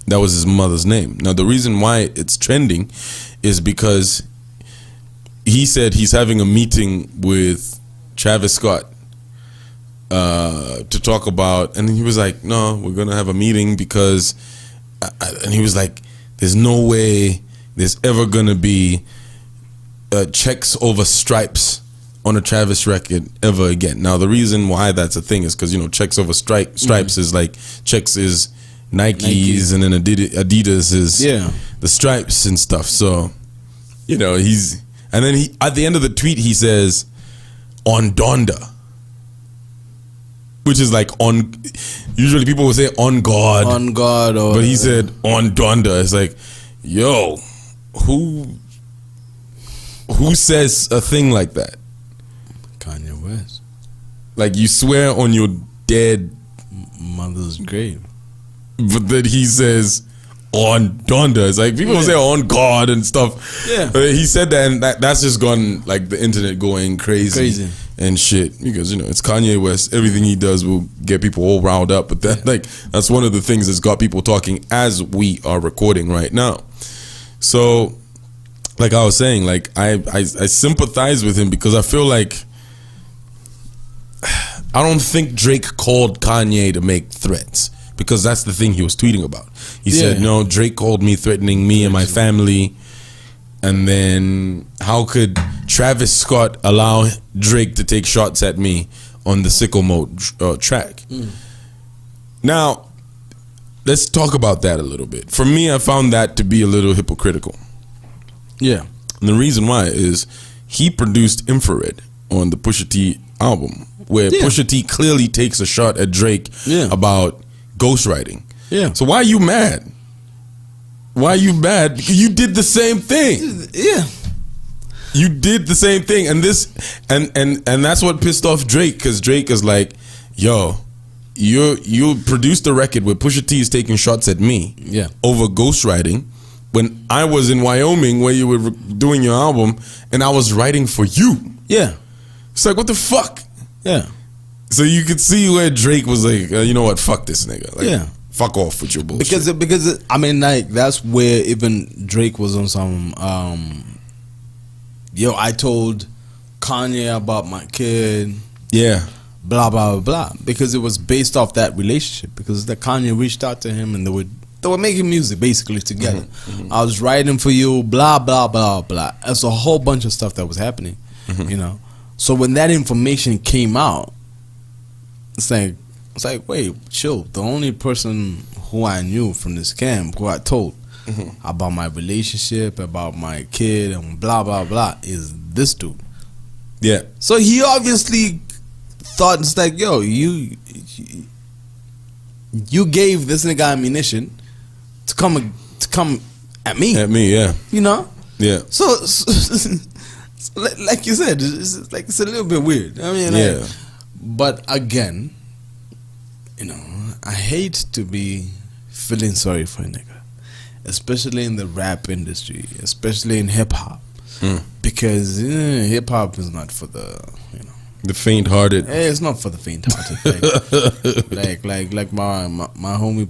That was his mother's name. Now the reason why it's trending is because he said he's having a meeting with Travis Scott to talk about, and he was like, no, we're gonna have a meeting because, and he was like, there's no way there's ever gonna be checks over stripes on a Travis record ever again. Now the reason why that's a thing is because, you know, checks over stripes is like, checks is Nikes, and then Adidas is the stripes and stuff. So, you know, and then he, at the end of the tweet, he says, on Donda, which is like on, usually people will say on God. On God. But he said on Donda. It's like, yo, who says a thing like that? Kanye West. Like, you swear on your dead mother's grave. But then he says on Donda. It's like people will say on God and stuff. Yeah. He said that, and that's just gone, like, the internet going crazy and shit, because, you know, it's Kanye West. Everything he does will get people all riled up. But that, like, that's one of the things that's got people talking as we are recording right now. So, like I was saying, like, I sympathize with him because I feel like, I don't think Drake called Kanye to make threats, because that's the thing he was tweeting about. He said, no, Drake called me threatening me and my family. And then how could Travis Scott allow Drake to take shots at me on the Sicko Mode track? Now, let's talk about that a little bit. For me, I found that to be a little hypocritical. Yeah. And the reason why is he produced Infrared on the Pusha T album, where Pusha T clearly takes a shot at Drake about ghostwriting. Yeah. So why are you mad? Why are you mad? Because you did the same thing. Yeah. You did the same thing, and this, and that's what pissed off Drake, because Drake is like, yo, you produced a record where Pusha T is taking shots at me over ghostwriting, when I was in Wyoming where you were doing your album and I was writing for you. Yeah. It's like, what the fuck? Yeah. So you could see where Drake was like, you know what, fuck this nigga. Like, Yeah. fuck off with your bullshit. Because I mean, like, that's where even Drake was on some, yo, I told Kanye about my kid. Yeah. Blah, blah, blah, blah. Because it was based off that relationship. Because the Kanye reached out to him and they were making music basically together. I was writing for you, blah, blah, blah, blah. There's a whole bunch of stuff that was happening, you know. So when that information came out, it's like, wait, chill. The only person who I knew from this camp, who I told about my relationship, about my kid, and blah, blah, blah, is this dude. Yeah. So he obviously thought, it's like, yo, you gave this nigga ammunition to come at me. At me, yeah. You know? Yeah. So like you said, it's a little bit weird. I mean, yeah. But again, you know, I hate to be feeling sorry for a nigga, especially in the rap industry, especially in hip hop, because hip hop is not for the, you know, the faint-hearted. It's not for the faint-hearted. like my homie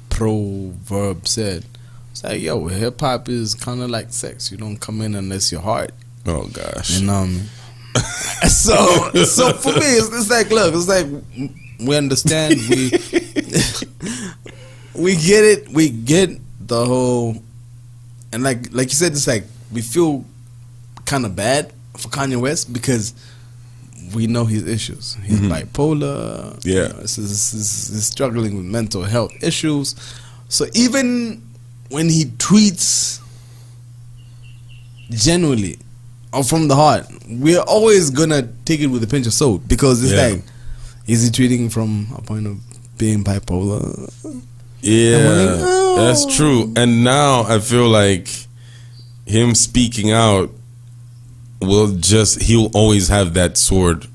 Proverb said. It's like, yo, hip hop is kind of like sex. You don't come in unless you're hard. Oh gosh. You know what I mean? So for me, it's like, look, it's like we understand, we get it, we get the whole, and like you said, it's like we feel kind of bad for Kanye West because we know his issues. He's bipolar. Yeah, you know, he's struggling with mental health issues. So even when he tweets genuinely or from the heart, we're always gonna take it with a pinch of salt because it's like, is he tweeting from a point of being bipolar? Yeah, like, oh. That's true. And now I feel like him speaking out he'll always have that sword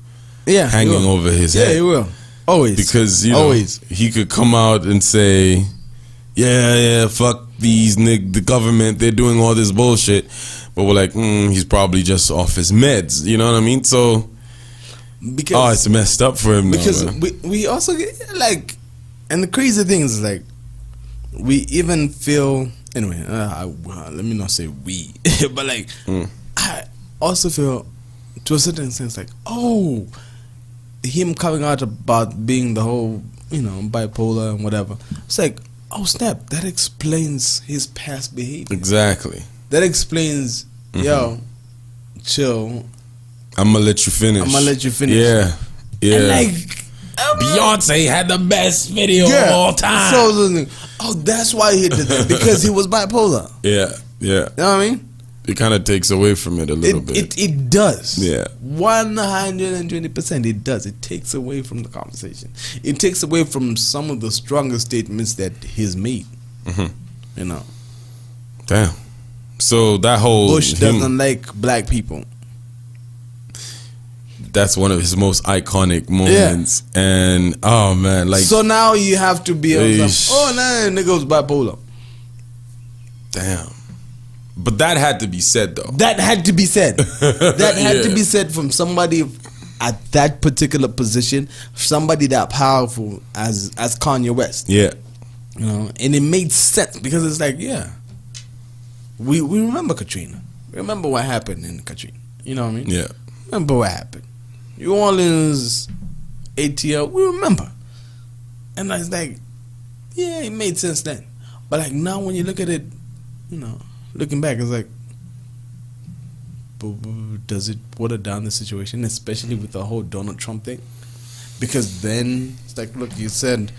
hanging over his head. Yeah, he will. Always. Because, you know, he could come out and say, yeah, fuck the government, they're doing all this bullshit. But we're like, he's probably just off his meds. You know what I mean? So, because it's messed up for him now. Because we also get, like, and the crazy thing is, like, we even feel, anyway, let me not say we, but like, I also feel, to a certain sense, like, oh, him coming out about being the whole, you know, bipolar and whatever. It's like, oh snap, that explains his past behavior. Exactly. That explains, yo, chill. I'm gonna let you finish. Yeah. And like, Beyonce had the best video of all time. So, that's why he did that, because he was bipolar. Yeah. You know what I mean? It kind of takes away from it a little bit. It does. Yeah. 120% it does. It takes away from the conversation. It takes away from some of the strongest statements that he's made. You know. Damn. So that whole Bush doesn't like black people. That's one of his most iconic moments. Yeah. And oh man, like, so now you have to be on some, oh nah, nigga was bipolar. Damn. But that had to be said though. That had to be said. That had to be said from somebody at that particular position, somebody that powerful as Kanye West. Yeah. You know, and it made sense because it's like, we remember Katrina. Remember what happened in Katrina. You know what I mean? Yeah. Remember what happened. New Orleans, ATL, we remember. And it's like, yeah, it made sense then. But like now when you look at it, you know, looking back, it's like, does it water down the situation, especially with the whole Donald Trump thing? Because then it's like, look, you said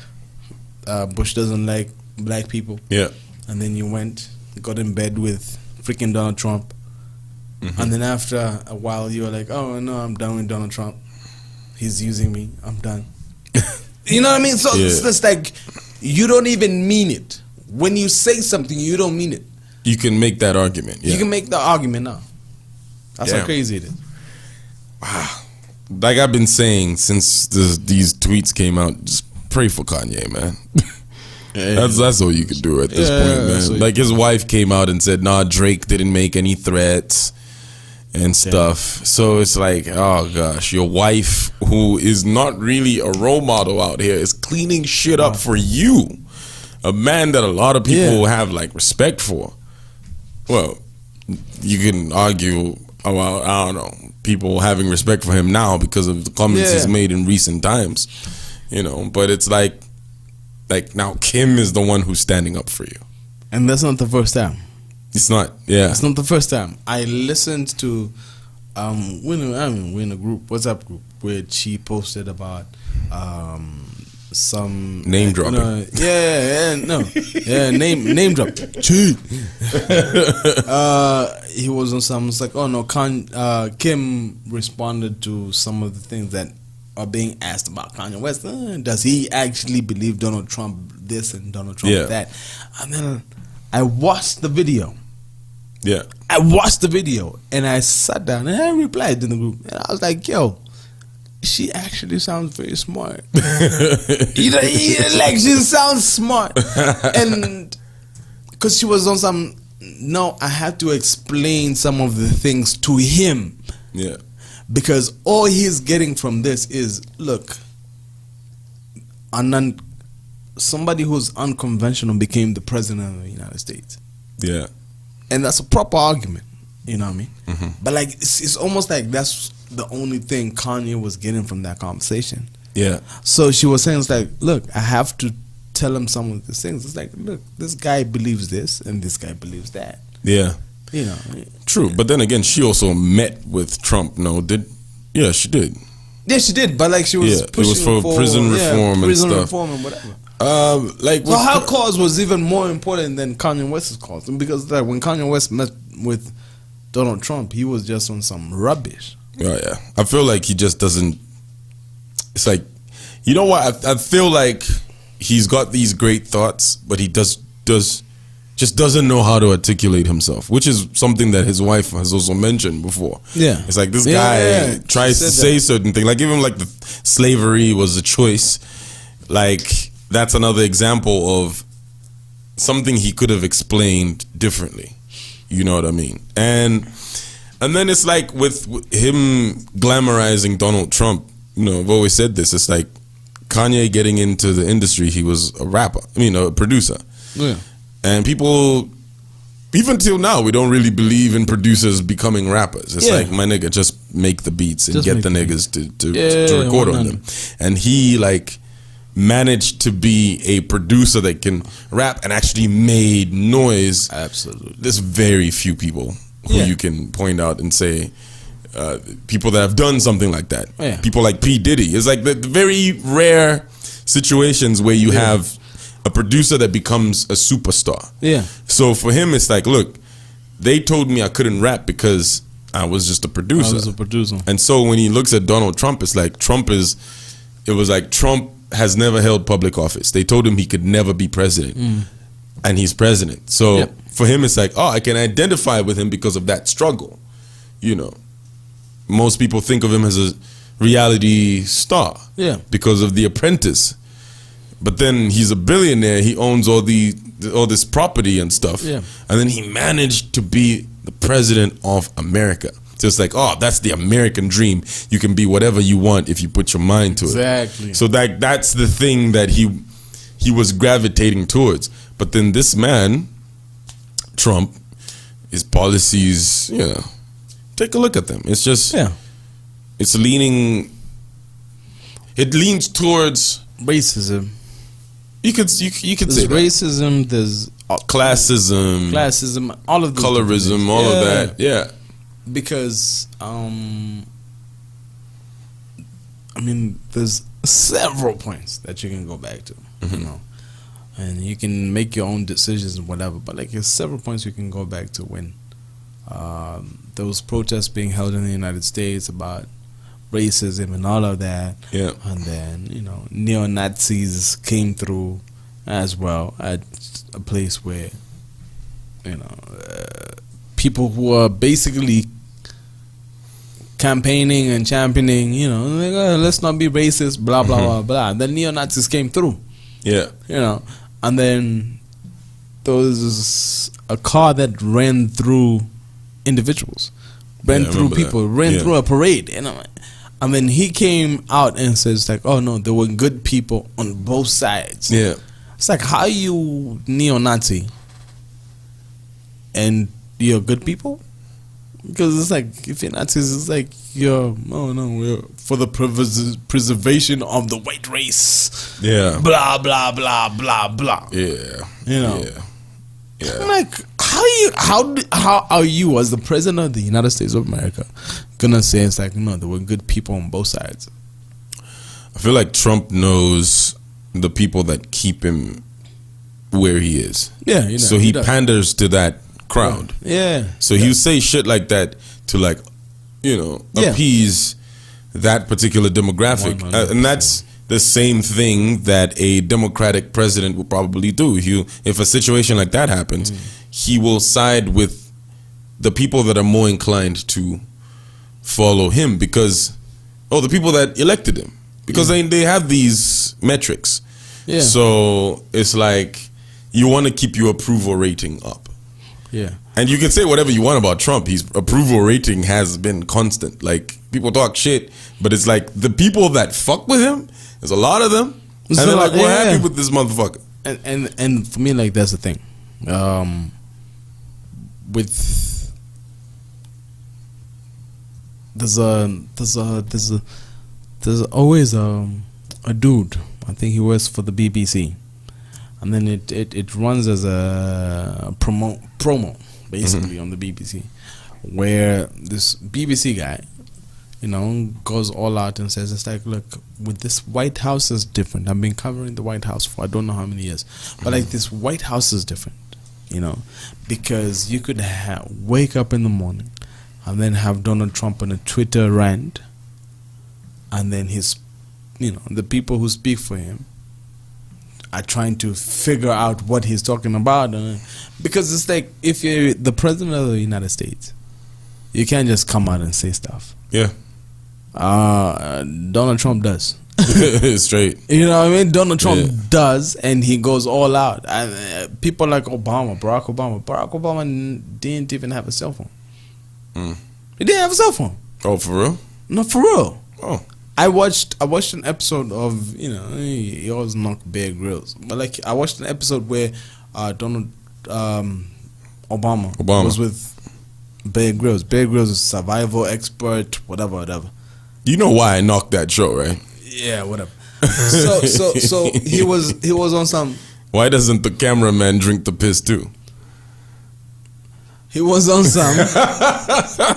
Bush doesn't like black people. Yeah. And then you got in bed with freaking Donald Trump. And then after a while, you were like, oh, no, I'm done with Donald Trump. He's using me. I'm done. You know what I mean? So it's just like, you don't even mean it. When you say something, you don't mean it. You can make that argument. Yeah. You can make the argument now. That's how crazy it is. Wow. Like I've been saying since these tweets came out, just pray for Kanye, man. That's all you can do at this point, man. Like his wife came out and said, nah, Drake didn't make any threats. and stuff. So it's like, oh gosh, your wife, who is not really a role model out here, is cleaning shit up for you, a man that a lot of people have like respect for. Well, you can argue about, I don't know, people having respect for him now because of the comments he's made in recent times, you know. But it's like now Kim is the one who's standing up for you, and that's not the first time. It's not. Yeah, it's not the first time. I listened to we're in a group, WhatsApp group, where she posted about some name dropping. Name drop. He was on some. It's like, oh no, Kim responded to some of the things that are being asked about Kanye West. Does he actually believe Donald Trump this and Donald Trump that? And then I watched the video. Yeah, I watched the video and I sat down and I replied in the group, and I was like, yo, she actually sounds very smart. Like, she sounds smart. And because she was on some, no, I had to explain some of the things to him. Yeah. Because all he's getting from this is, look, somebody who's unconventional became the president of the United States. Yeah. And that's a proper argument, you know what I mean? Mm-hmm. But like, it's almost like that's the only thing Kanye was getting from that conversation. Yeah. So she was saying, it's like, look, I have to tell him some of the things. It's like, look, this guy believes this and this guy believes that. Yeah. You know. True. But then again, she also met with Trump. Yeah, she did. Yeah, she did. But like, she was pushing it was for prison reform and prison stuff. reform and whatever. Like, so her cause was even more important than Kanye West's cause, because like when Kanye West met with Donald Trump, he was just on some rubbish. Oh yeah, I feel like he just doesn't. It's like, you know what? I feel like he's got these great thoughts, but he just doesn't know how to articulate himself, which is something that his wife has also mentioned before. Yeah, it's like this guy tries to say certain things, like even like the slavery was a choice, like. That's another example of something he could have explained differently. You know what I mean? And then it's like with him glamorizing Donald Trump, you know, I've always said this, it's like Kanye getting into the industry, he was a rapper, a producer. Yeah. And people, even till now, we don't really believe in producers becoming rappers. It's like, my nigga, just make the beats and just get the niggas to record on them. And he like managed to be a producer that can rap and actually made noise. Absolutely. There's very few people who you can point out and say people that have done something like that. Yeah. People like P. Diddy. It's like the very rare situations where you have a producer that becomes a superstar. Yeah. So for him, it's like, look, they told me I couldn't rap because I was just a producer. I was a producer. And so when he looks at Donald Trump, it's like Trump has never held public office. They told him he could never be president, and he's president. So for him, it's like, oh, I can identify with him because of that struggle. You know, most people think of him as a reality star, because of The Apprentice. But then he's a billionaire. He owns all this property and stuff, and then he managed to be the president of America. So it's like, oh, that's the American dream. You can be whatever you want if you put your mind to it. Exactly. So that's the thing that he was gravitating towards. But then this man, Trump, his policies, take a look at them. It's just, it leans towards racism. You could say racism. There's classism. All of those colorism. All of that. Yeah. Because there's several points that you can go back to, and you can make your own decisions and whatever. But like, there's several points you can go back to when those protests being held in the United States about racism and all of that. Yeah. And then neo-Nazis came through as well at a place where people who are basically campaigning and championing, like, let's not be racist, blah, blah, blah, blah. And then neo-Nazis came through. Yeah. And then there was a car that ran through individuals ran through remember people, that. ran through a parade, and I'm like, and then he came out and says like, oh no, there were good people on both sides. Yeah. It's like, how are you neo-Nazi and you're good people? Because it's like, if you're Nazis, it's like we're for the preservation of the white race. Yeah. Blah blah blah blah blah. Yeah. You know. Yeah. I'm like, how are you as the president of the United States of America gonna say it's like, no, there were good people on both sides? I feel like Trump knows the people that keep him where he is. Yeah, you know, so he panders to that crowd. Yeah. So he'll say shit like that to, like, appease that particular demographic. And that's the same thing that a Democratic president will probably do. If a situation like that happens, he will side with the people that are more inclined to follow him because, the people that elected him. Because they have these metrics. Yeah. So it's like you want to keep your approval rating up. Yeah. And you can say whatever you want about Trump. His approval rating has been constant. Like, people talk shit, but it's like the people that fuck with him, there's a lot of them. And they're like, we're happy with this motherfucker. And for me, like, that's the thing. There's always a dude. I think he works for the BBC, and then it runs as a promo basically on the BBC, where this BBC guy, goes all out and says, it's like, look, with this White House is different. I've been covering the White House for I don't know how many years, but like, this White House is different, because you could wake up in the morning and then have Donald Trump on a Twitter rant, and then his, the people who speak for him are trying to figure out what he's talking about. Because it's like, if you're the president of the United States, you can't just come out and say stuff. Yeah. Donald Trump does. Straight. You know what I mean? Donald Trump does, and he goes all out. And people like Barack Obama didn't even have a cell phone. He didn't have a cell phone. Oh, for real? No, for real. Oh. I watched an episode of, he always knocked Bear Grylls, but like, I watched an episode where Donald Obama was with Bear Grylls. Bear Grylls is a survival expert, whatever. You know why I knocked that show, right? Yeah, whatever. So he was on some. Why doesn't the cameraman drink the piss too? He was on some.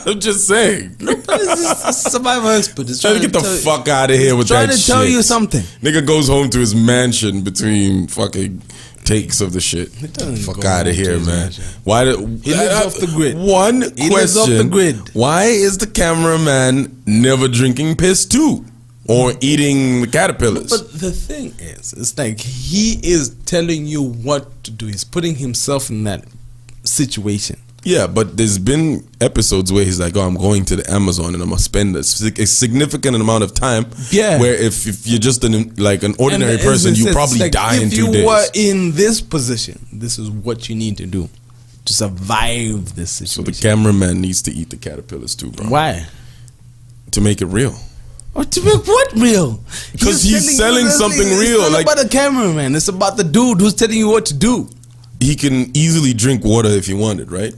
I'm just saying. Survival expert. Trying to get the fuck out of here with that shit. Trying to tell you something. Nigga goes home to his mansion between fucking takes of the shit. Fuck out of here, man. Why? He lives off the grid. One question. He lives off the grid. Why is the cameraman never drinking piss too? Or eating the caterpillars? But the thing is, it's like, he is telling you what to do. He's putting himself in that situation. Yeah, but there's been episodes where he's like, I'm going to the Amazon and I'm going to spend a significant amount of time. Yeah. Where if you're just an ordinary person, you probably like, die in 2 days. If you were in this position, this is what you need to do to survive this situation. So the cameraman needs to eat the caterpillars too, bro. Why? To make it real. Or to make what real? Because he's selling something real. It's not about the cameraman. It's about the dude who's telling you what to do. He can easily drink water if he wanted, right?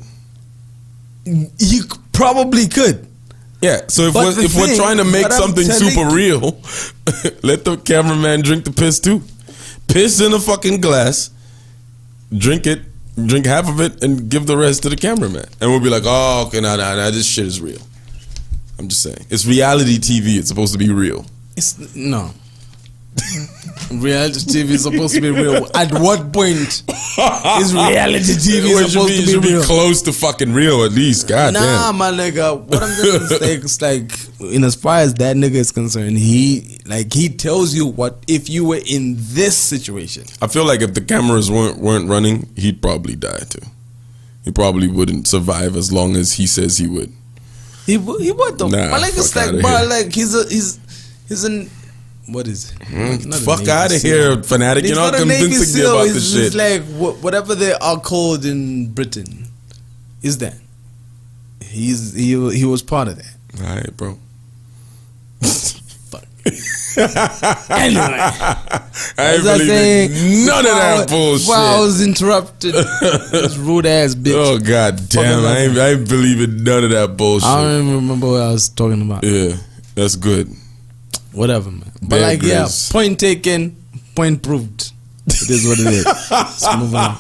You probably could. Yeah, so if we're trying to make something super real, let the cameraman drink the piss too. Piss in a fucking glass, drink half of it, and give the rest to the cameraman. And we'll be like, oh, okay, nah, this shit is real. I'm just saying. It's reality TV. It's supposed to be real. No. Reality TV is supposed to be real. At what point is reality TV supposed to be real? Close to fucking real at least. God damn. Nah, my nigga. What I'm just saying is like, in as far as that nigga is concerned, he tells you what if you were in this situation. I feel like if the cameras weren't running, he'd probably die too. He probably wouldn't survive as long as he says he would. He would though. Nah, but like, it's like, bro, like he's an. What is it? Fuck out of here, fanatic. You're not convincing me about this shit. It's like whatever they are called in Britain. Is that? he was part of that. All right, bro. Fuck. Anyway, I ain't believing none of that bullshit. Well, I was interrupted. This rude ass bitch. Oh god damn! I ain't believing none of that bullshit. I don't even remember what I was talking about. Yeah, that's good. Whatever, man. But like, yeah, point taken, point proved. It is what it is. Let's move on.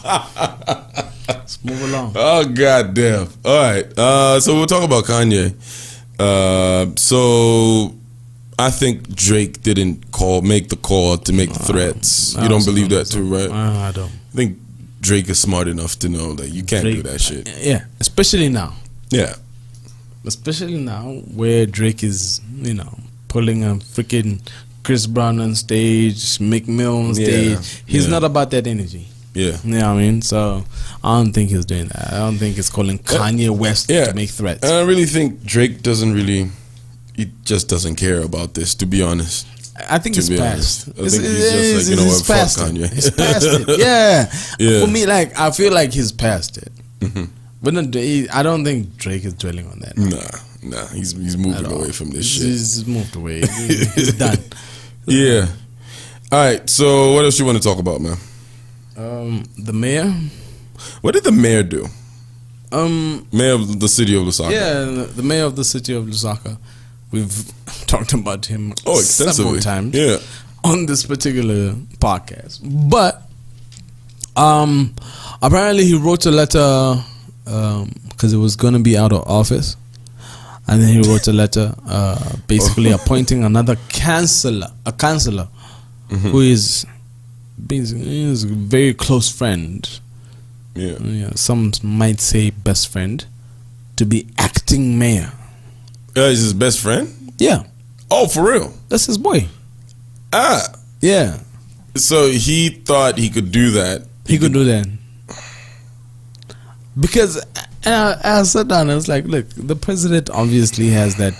Let's move along. Oh god damn! All right. So we'll talk about Kanye. So I think Drake didn't make the call to make the threats. You don't believe that too, right? I don't. I think Drake is smart enough to know that you can't do that shit. Yeah, especially now. Yeah. Especially now where Drake is, pulling a freaking Chris Brown on stage, Meek Mill on stage. He's not about that energy. Yeah. You know what I mean? So I don't think he's doing that. I don't think he's calling Kanye West to make threats. And I really think Drake he just doesn't care about this, to be honest. I think it's past. I think he's just like, fuck Kanye. He's past it. Yeah. For me, like, I feel like he's past it. Mm-hmm. But I don't think Drake is dwelling on that. Nah. He's moving away from this shit. He's moved away. He's done. Yeah. All right. So what else you want to talk about, man? The mayor. What did the mayor do? Mayor of the city of Lusaka. Yeah, the mayor of the city of Lusaka. We've talked about him extensively. several times Yeah. on this particular podcast. But apparently he wrote a letter because it was going to be out of office. And then he wrote a letter basically appointing another a councillor who is basically a very close friend. Yeah. Some might say best friend to be acting mayor. Is his best friend? Yeah. Oh, for real? That's his boy. Ah. Yeah. So he thought he could do that. He could do that. Because I sat down and I was like, look, the president obviously has that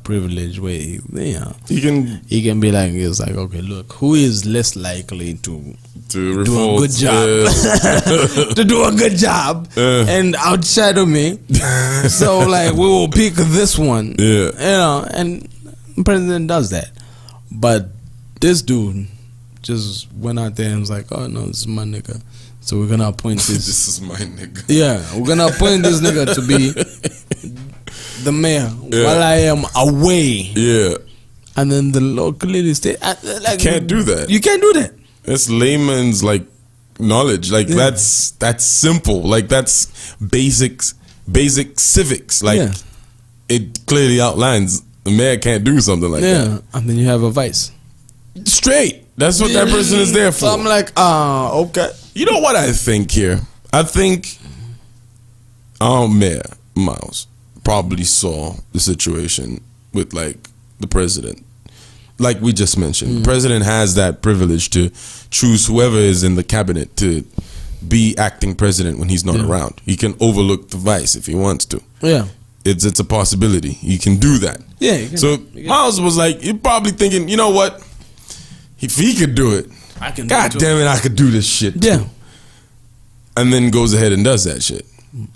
privilege where he can be like, it's like, okay, look, who is less likely to do a good job to do a good job and outshadow me? So like, we will pick this one. And the president does that. But this dude just went out there and was like, oh no, this is my nigga. So we're gonna appoint this. This is my nigga. Yeah, we're gonna appoint this nigga to be the mayor while I am away. Yeah. And then the law clearly state like, can't do that. You can't do that. That's layman's like knowledge. Like that's simple. Like that's basic civics. Like it clearly outlines the mayor can't do something like that. And then you have a vice. Straight. That's what that person is there for. So I'm like, okay. You know what I think here? I think our mayor, Miles, probably saw the situation with like the president. Like we just mentioned, the president has that privilege to choose whoever is in the cabinet to be acting president when he's not around. He can overlook the vice if he wants to. Yeah. It's a possibility. He can do that. Yeah. So Miles was like, you're probably thinking, you know what? If he could do it, God damn it, I could do this shit too. Yeah. And then goes ahead and does that shit.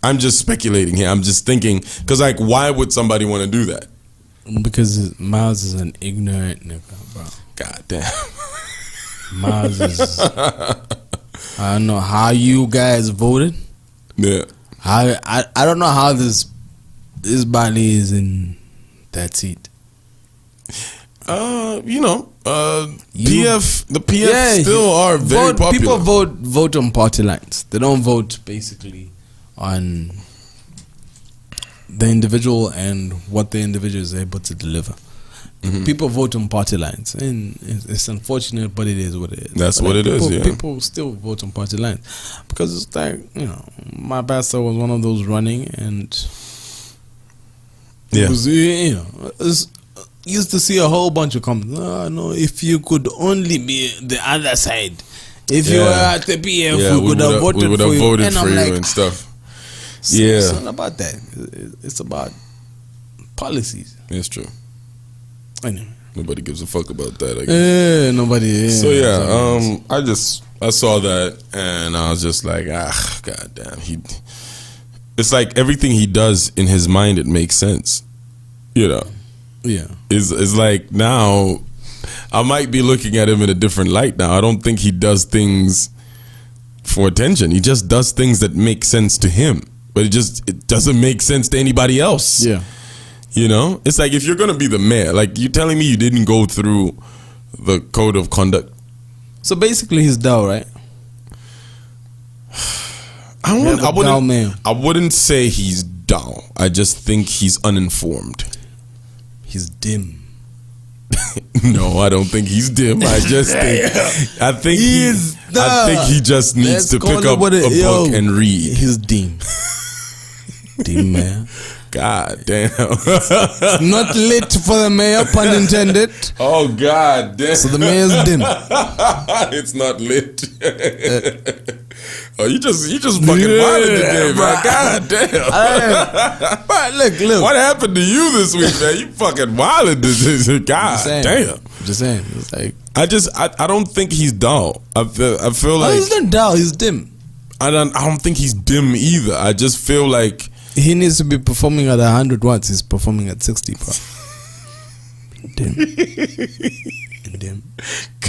I'm just speculating here. I'm just thinking, because like, why would somebody want to do that? Because Miles is an ignorant nigga, bro. God damn. Miles is... I don't know how you guys voted. Yeah. I don't know how this body is in that seat. The PF still are very popular. People vote on party lines. They don't vote basically on the individual and what the individual is able to deliver. People vote on party lines, and it's unfortunate, but it is what it is. That's what it is. Yeah, people still vote on party lines because it's like, my pastor was one of those running, and it was, used to see a whole bunch of comments. Oh, no, if you could only be the other side. If you were at the PF, we would have voted for you and stuff. It's not about that. It's about policies. It's true. Anyway. Nobody gives a fuck about that, I guess. Nobody. I saw that and I was just like, god damn. it's like everything he does in his mind, it makes sense. You know? Yeah. It's like now, I might be looking at him in a different light now. I don't think he does things for attention. He just does things that make sense to him. But it doesn't make sense to anybody else. Yeah. You know? It's like if you're going to be the mayor, like you're telling me you didn't go through the code of conduct. So basically he's dull, right? I wouldn't say he's dull. I just think he's uninformed. He's dim. No, I don't think he's dim. I just think he just needs to pick up a book and read. He's dim. Dim, man. God damn. Not lit for the mayor, pun intended. Oh God damn. So the mayor's dim. It's not lit. Oh, you just fucking violent today, man. God damn. But look. What happened to you this week, man? You fucking violent. God damn. Just saying. It's like I don't think he's dull. I feel like he's not dull. He's dim. I don't think he's dim either. I just feel like he needs to be performing at 100 watts. He's performing at 60, bro. Dim. Dim.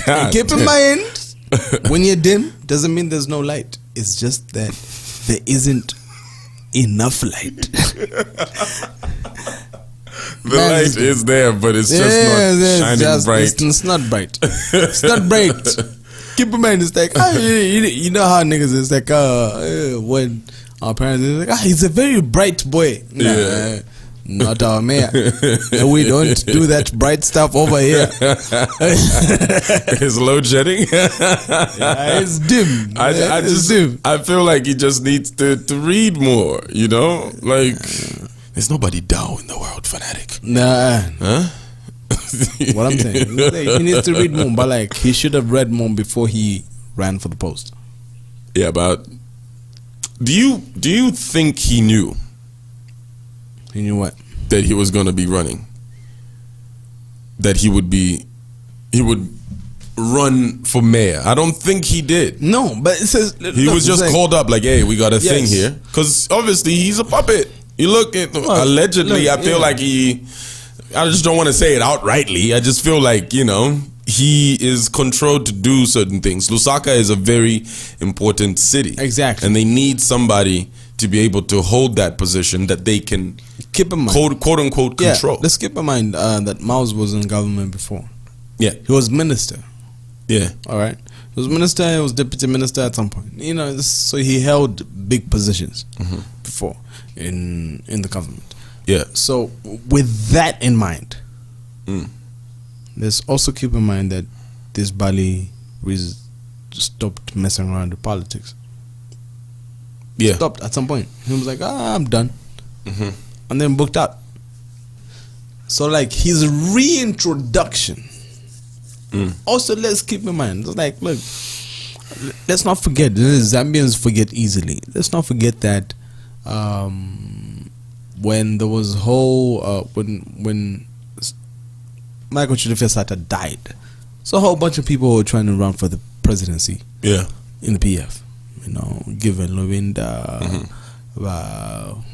God keep in mind, when you're dim, doesn't mean there's no light. It's just that there isn't enough light. The light is there, but it's just not shining bright. It's not bright. It's not bright. Keep in mind, it's like, you know how niggas is like, when our parents is like, he's a very bright boy. Nah, not our mayor. We don't do that bright stuff over here. It's load shedding. It's dim. I feel like he just needs to read more. You know, like there's nobody dull in the world, fanatic. Nah. Huh? What I'm saying, he needs to read more, but like he should have read more before he ran for the post. Yeah, but do you think he knew? He knew what? That he was going to be running. That he would run for mayor. I don't think he did. No, but it says he was just called up like, hey, we got a thing here, because obviously he's a puppet. You look at allegedly. I feel like I just don't want to say it outrightly. I just feel like, you know, he is controlled to do certain things. Lusaka is a very important city. Exactly. And they need somebody to be able to hold that position that they can keep in mind, quote unquote control. Let's keep in mind that Miles was in government before. Yeah. He was minister. Yeah. All right. He was minister, he was deputy minister at some point. You know, so he held big positions before in the government. Yeah. So with that in mind, let's also keep in mind that this Bali stopped messing around with politics. Yeah. Stopped at some point. He was like, I'm done. And then booked out. So like his reintroduction. Also, let's keep in mind, it's like, look, let's not forget, Zambians forget easily. Let's not forget that when there was whole when Michael Chidifesata died, so a whole bunch of people were trying to run for the presidency. Yeah. In the PF, you know, given Lovinda,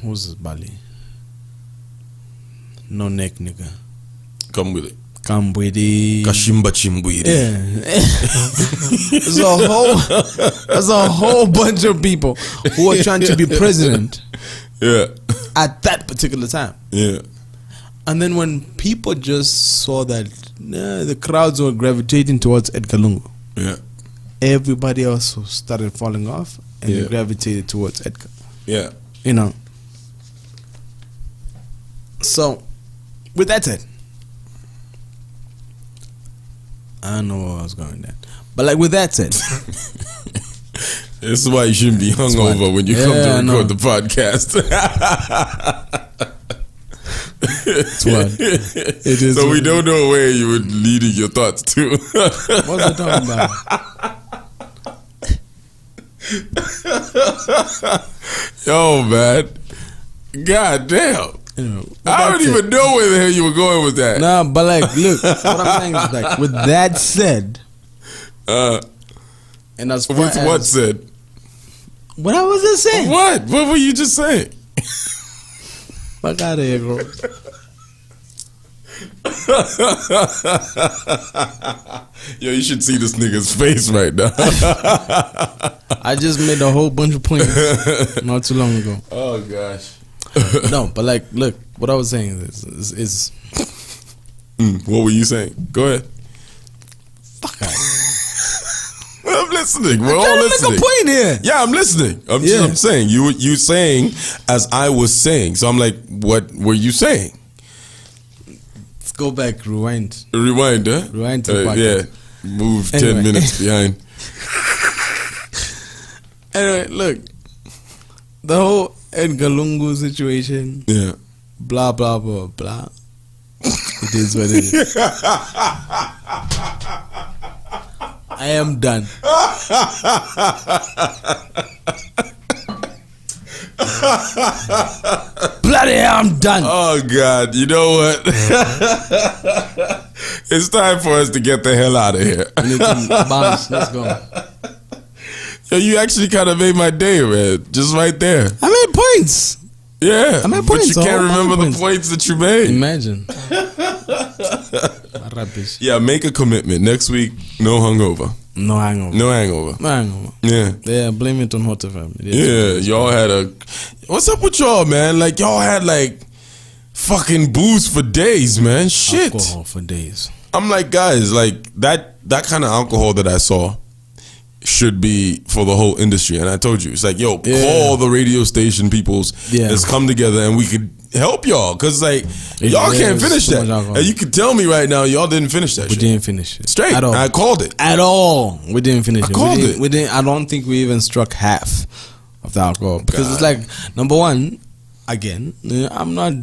who's this Bali? No neck nigga. Chimbwili. Kashimba Chimbwili. Yeah. There's a whole bunch of people who were trying to be president. Yeah. At that particular time. Yeah. And then when people just saw that the crowds were gravitating towards Edgar Lungu. Yeah. Everybody else started falling off and they gravitated towards Edgar. Yeah. You know. So, with that said, I don't know where I was going with that. But like with that said, this is why you shouldn't be hungover when you come to record the podcast. It is. So we don't know where you were leading your thoughts to. What's I talking about? Yo, man. God damn. I don't even know where the hell you were going with that. Nah, but like, look, what I'm saying is like, with that said, and as far as what said, what I was just saying, what were you just saying? Fuck out of here, bro. Yo, you should see this nigga's face right now. I just made a whole bunch of points not too long ago. Oh gosh. No, but like, look, what I was saying is What were you saying? Go ahead. fuck out. I'm listening. We're all Trying to listening. make a point here. Yeah, I'm listening. I'm saying you saying as I was saying. So I'm like, what were you saying? Let's go back, rewind. Rewind, huh? Rewind to the podcast. Yeah. Move Anyway. 10 minutes behind. Anyway, look, the whole Edgar Lungu situation, Yeah. blah blah blah blah. It is what it is. I am done. Bloody hell, I'm done. Oh God, you know what? It's time for us to get the hell out of here. We need to bounce. Let's go. Yo, you actually kind of made my day, man. Just right there. I made points. Yeah, I made but points, you can't a whole bunch remember of the points. points that you made. Imagine. Rubbish. Yeah, make a commitment. Next week, no hungover. No hangover. No hangover. No hangover. Yeah. Yeah, blame it on Hot FM. Yeah, y'all had a... What's up with y'all, man? Like, y'all had, like, fucking booze for days, man. Shit. Alcohol for days. I'm like, guys, like, that kind of alcohol that I saw should be for the whole industry. And I told you, it's like, yo, call the radio station peoples. Yeah. Let's come together and we could help y'all. Because, like, y'all can't finish so that. much alcohol. And you can tell me right now, y'all didn't finish that We shit. didn't finish it. Straight. At all. I called it. At all. We didn't finish it. called We didn't. I don't think we even struck half of the alcohol. Because it's like, number one, again, I'm not...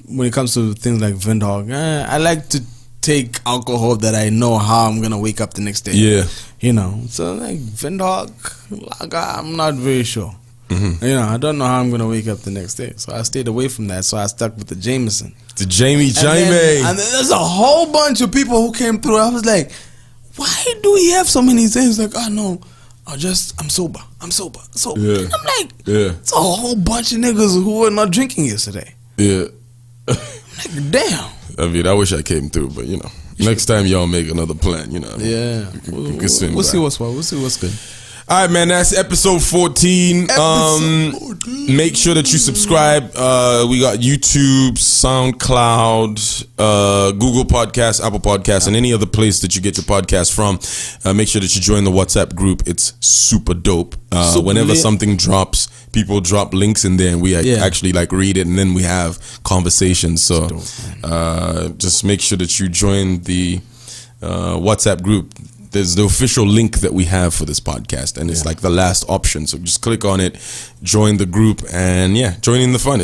when it comes to things like Vindog, I like to take alcohol that I know how I'm gonna wake up the next day. Yeah. You know, so like Vindog, lager, I'm not very sure. Mm-hmm. You know, I don't know how I'm gonna wake up the next day. So I stayed away from that. So I stuck with the Jameson. The Jamie. And then there's a whole bunch of people who came through. I was like, why do we have so many things? Like, oh no, I'm sober. Yeah. And I'm like, Yeah. it's a whole bunch of niggas who were not drinking yesterday. Yeah. I'm like, damn. I mean, I wish I came through, but you know, next time y'all make another plan, you know. Yeah. We can swing We'll by. see what's what. We'll see what's good. All right, man. That's episode 14. Make sure that you subscribe. We got YouTube, SoundCloud, Google Podcasts, Apple Podcasts, and any other place that you get your podcast from. Make sure that you join the WhatsApp group. It's super dope. Whenever lit. something drops, people drop links in there, and we actually like read it, and then we have conversations. So just make sure that you join the WhatsApp group. There's the official link that we have for this podcast, and it's like the last option. So just click on it, join the group, and join in the fun.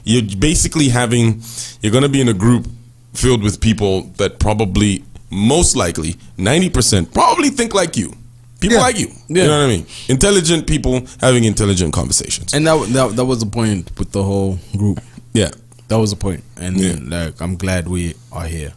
You're basically you're going to be in a group filled with people that probably, most likely, 90% probably think like you. People like you. Yeah. You know what I mean? Intelligent people having intelligent conversations. And that was the point with the whole group. Yeah. That was the point. And like, I'm glad we are here.